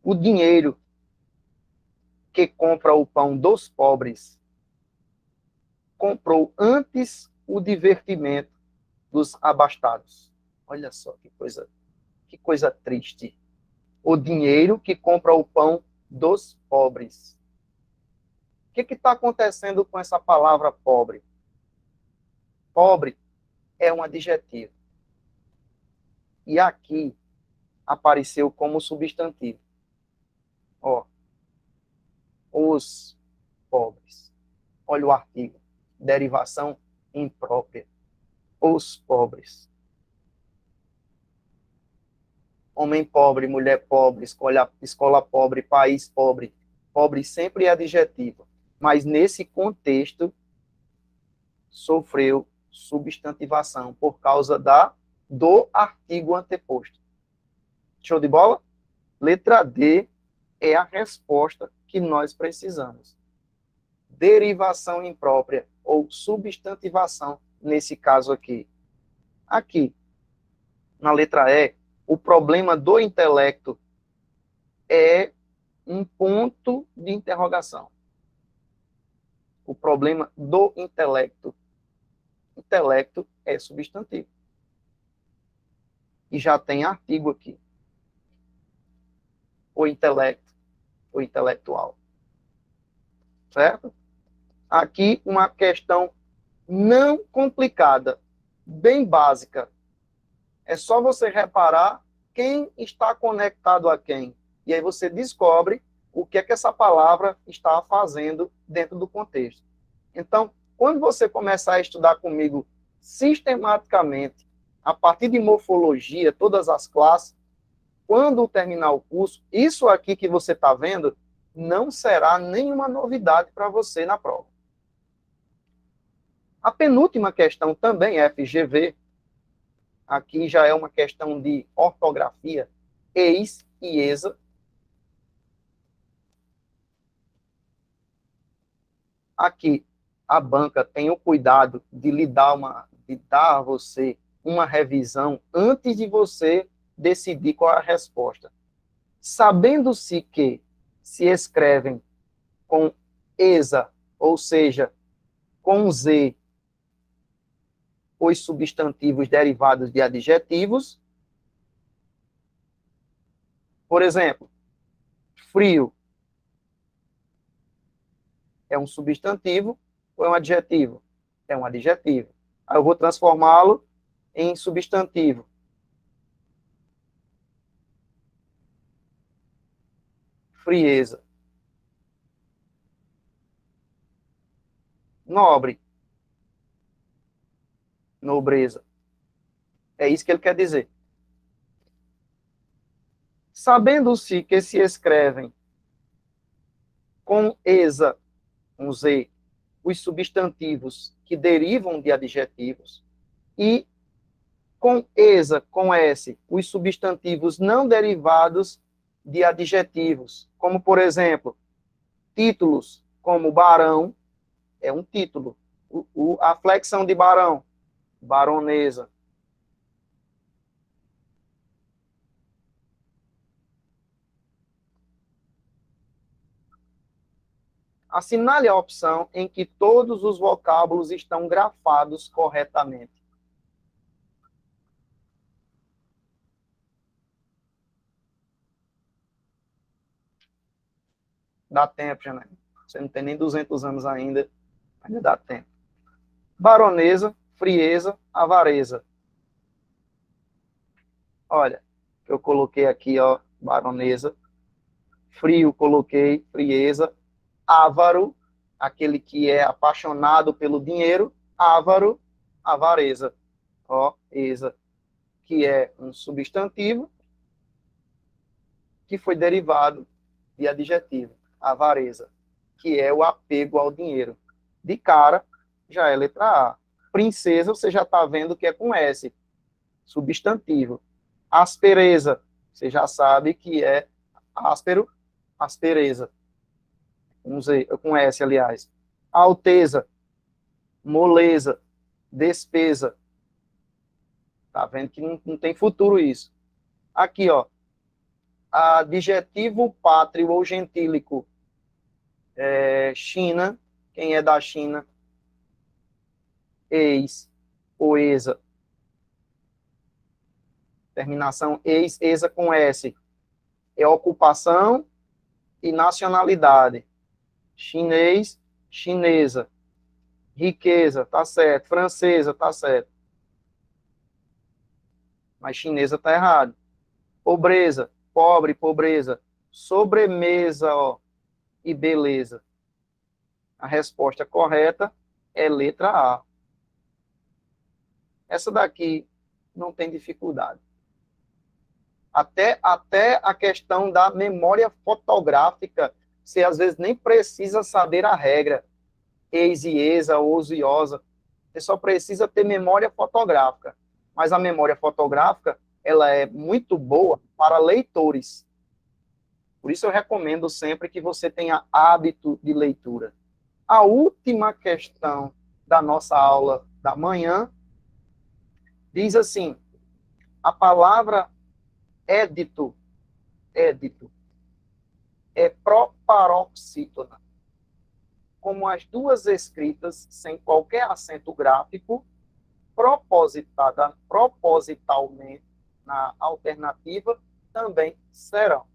O dinheiro que compra o pão dos pobres comprou antes o divertimento dos abastados. Olha só que coisa triste. O dinheiro que compra o pão dos pobres. O que está acontecendo com essa palavra pobre? Pobre é um adjetivo. E aqui apareceu como substantivo. Ó, os pobres. Olha o artigo. Derivação imprópria. Os pobres. Homem pobre, mulher pobre, escola pobre, país pobre. Pobre sempre é adjetivo. Mas nesse contexto, sofreu substantivação por causa do artigo anteposto. Show de bola? Letra D é a resposta que nós precisamos. Derivação imprópria ou substantivação, nesse caso aqui. Aqui, na letra E, o problema do intelecto é um ponto de interrogação. O problema do intelecto. Intelecto é substantivo. E já tem artigo aqui. O intelecto, o intelectual. Certo? Aqui uma questão não complicada, bem básica. É só você reparar quem está conectado a quem. E aí você descobre o que é que essa palavra está fazendo dentro do contexto. Então, quando você começar a estudar comigo sistematicamente, a partir de morfologia, todas as classes, quando terminar o curso, isso aqui que você está vendo não será nenhuma novidade para você na prova. A penúltima questão também é FGV. Aqui já é uma questão de ortografia, eis e exa. Aqui, a banca tem o cuidado de dar a você uma revisão antes de você decidir qual é a resposta. Sabendo-se que se escrevem com exa, ou seja, com z, os substantivos derivados de adjetivos. Por exemplo, frio é um substantivo ou é um adjetivo? É um adjetivo. Aí eu vou transformá-lo em substantivo. Frieza. Nobre. Nobreza. É isso que ele quer dizer. Sabendo-se que se escrevem com exa, com z, os substantivos que derivam de adjetivos, e com exa, com s, os substantivos não derivados de adjetivos, como, por exemplo, títulos, como barão, é um título. A flexão de barão, baronesa. Assinale a opção em que todos os vocábulos estão grafados corretamente. Dá tempo, Janete. Você não tem nem 200 anos ainda dá tempo. Baronesa, frieza, avareza. Olha, eu coloquei aqui, ó, baronesa. Frio, coloquei, frieza. Avaro, aquele que é apaixonado pelo dinheiro. Avaro, avareza. Ó, esa, que é um substantivo que foi derivado de adjetivo. Avareza, que é o apego ao dinheiro. De cara, já é letra A. Princesa, você já está vendo que é com S. Substantivo. Aspereza, você já sabe que é áspero, aspereza. Com S, aliás. Alteza, moleza, despesa. Tá vendo que não tem futuro isso. Aqui, ó. Adjetivo pátrio ou gentílico. China, quem é da China? Ex, ou exa. Terminação ex, exa com S. É ocupação e nacionalidade. Chinês, chinesa. Riqueza, tá certo. Francesa, tá certo. Mas chinesa tá errado. Pobreza, pobre, pobreza. Sobremesa, ó, e beleza. A resposta correta é letra A. Essa daqui não tem dificuldade. Até a questão da memória fotográfica, você às vezes nem precisa saber a regra. Eis e exa, ouso e osa. Você só precisa ter memória fotográfica. Mas a memória fotográfica, ela é muito boa para leitores. Por isso eu recomendo sempre que você tenha hábito de leitura. A última questão da nossa aula da manhã diz assim: a palavra édito, édito, é proparoxítona. Como as duas escritas, sem qualquer acento gráfico, propositalmente na alternativa, também serão.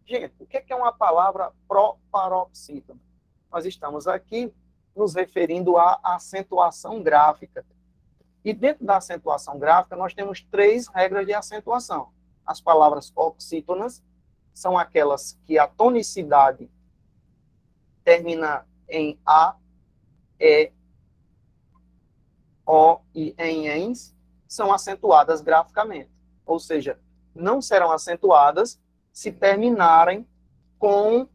Gente, o que é uma palavra proparoxítona? Nós estamos aqui nos referindo à acentuação gráfica. E dentro da acentuação gráfica, nós temos 3 regras de acentuação. As palavras oxítonas são aquelas que a tonicidade termina em A, E, O e em ens, são acentuadas graficamente. Ou seja, não serão acentuadas se terminarem com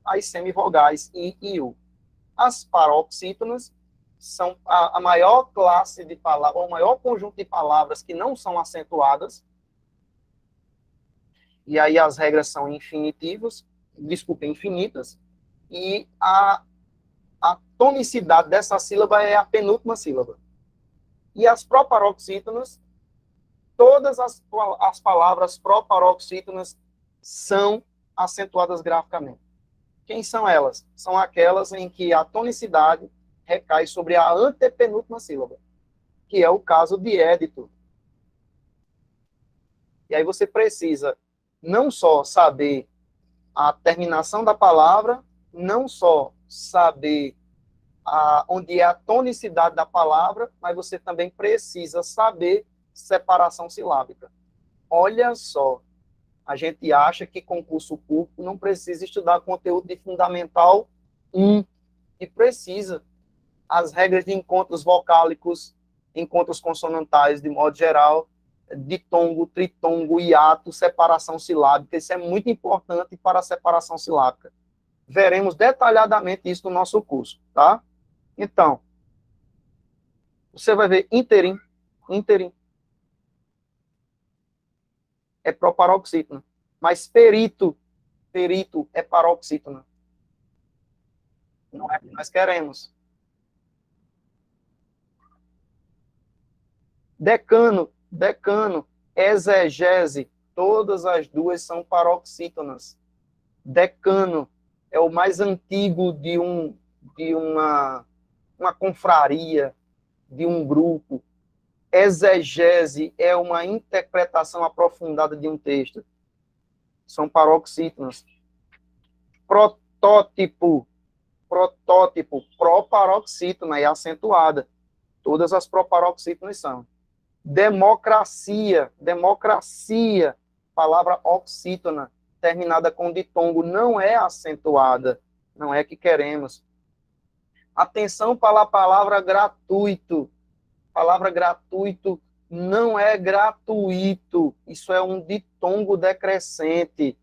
as semivogais I e U. As paroxítonas são a maior classe de palavras, o maior conjunto de palavras que não são acentuadas. E aí as regras são infinitivas, infinitas, e a tonicidade dessa sílaba é a penúltima sílaba. E as proparoxítonas, todas as palavras proparoxítonas são acentuadas graficamente. Quem são elas? São aquelas em que a tonicidade recai sobre a antepenúltima sílaba, que é o caso de édito. E aí você precisa não só saber a terminação da palavra, não só saber onde é a tonicidade da palavra, mas você também precisa saber separação silábica. Olha só, a gente acha que concurso público não precisa estudar conteúdo de Fundamental 1, e precisa. As regras de encontros vocálicos, encontros consonantais, de modo geral, ditongo, tritongo, hiato, separação silábica, isso é muito importante para a separação silábica. Veremos detalhadamente isso no nosso curso, tá? Então, você vai ver ínterim é proparoxítona, mas perito é paroxítona. Não é o que nós queremos. Decano, exegese, todas as duas são paroxítonas. Decano é o mais antigo de uma confraria, de um grupo. Exegese é uma interpretação aprofundada de um texto. São paroxítonas. Protótipo, proparoxítona é acentuada. Todas as proparoxítonas são. Democracia, palavra oxítona, terminada com ditongo, não é acentuada, não é que queremos. Atenção para a palavra gratuito. Palavra gratuito não é gratuito, isso é um ditongo decrescente.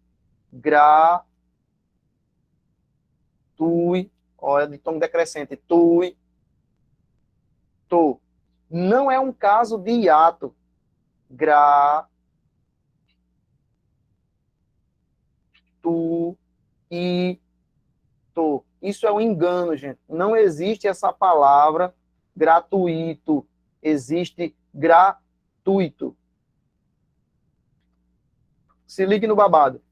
Olha, ditongo decrescente. Tu. Não é um caso de hiato. Gratuito. Isso é um engano, gente. Não existe essa palavra gratuito. Existe gratuito. Se ligue no babado.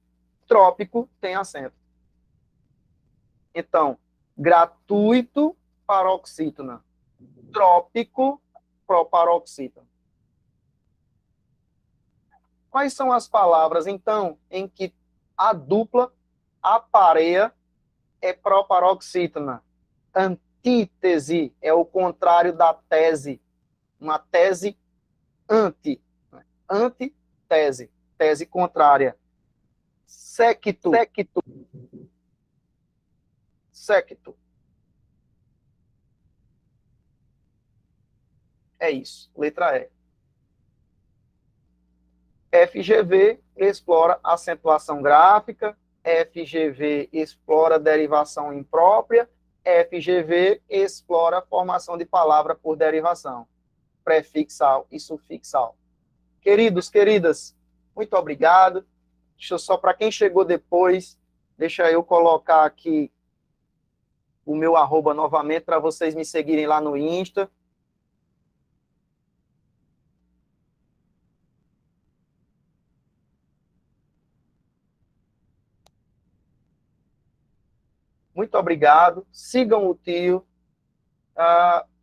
Trópico tem acento. Então, gratuito, paroxítona. Trópico, proparoxítona. Quais são as palavras, então, em que a dupla apareia é proparoxítona? Antítese é o contrário da tese. Uma tese antítese. Tese contrária. Secto. Secto. Secto. É isso. Letra E. FGV explora acentuação gráfica. FGV explora derivação imprópria. FGV explora formação de palavra por derivação, prefixal e sufixal. Queridos, queridas, muito obrigado. Deixa eu só, para quem chegou depois, deixa eu colocar aqui o meu @ novamente para vocês me seguirem lá no Insta. Muito obrigado. Sigam o tio.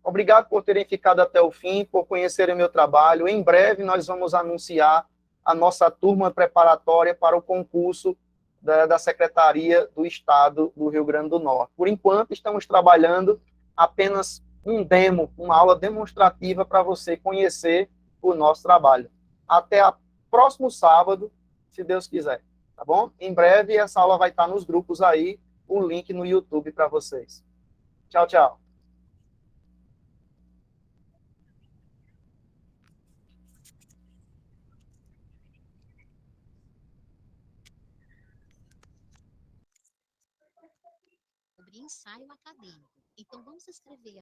Obrigado por terem ficado até o fim, por conhecerem o meu trabalho. Em breve nós vamos anunciar a nossa turma preparatória para o concurso da Secretaria do Estado do Rio Grande do Norte. Por enquanto, estamos trabalhando apenas um demo, uma aula demonstrativa para você conhecer o nosso trabalho. Até o próximo sábado, se Deus quiser, tá bom? Em breve, essa aula vai estar nos grupos aí, o link no YouTube para vocês. Tchau, tchau. Sobre ensaio acadêmico. Então, vamos escrever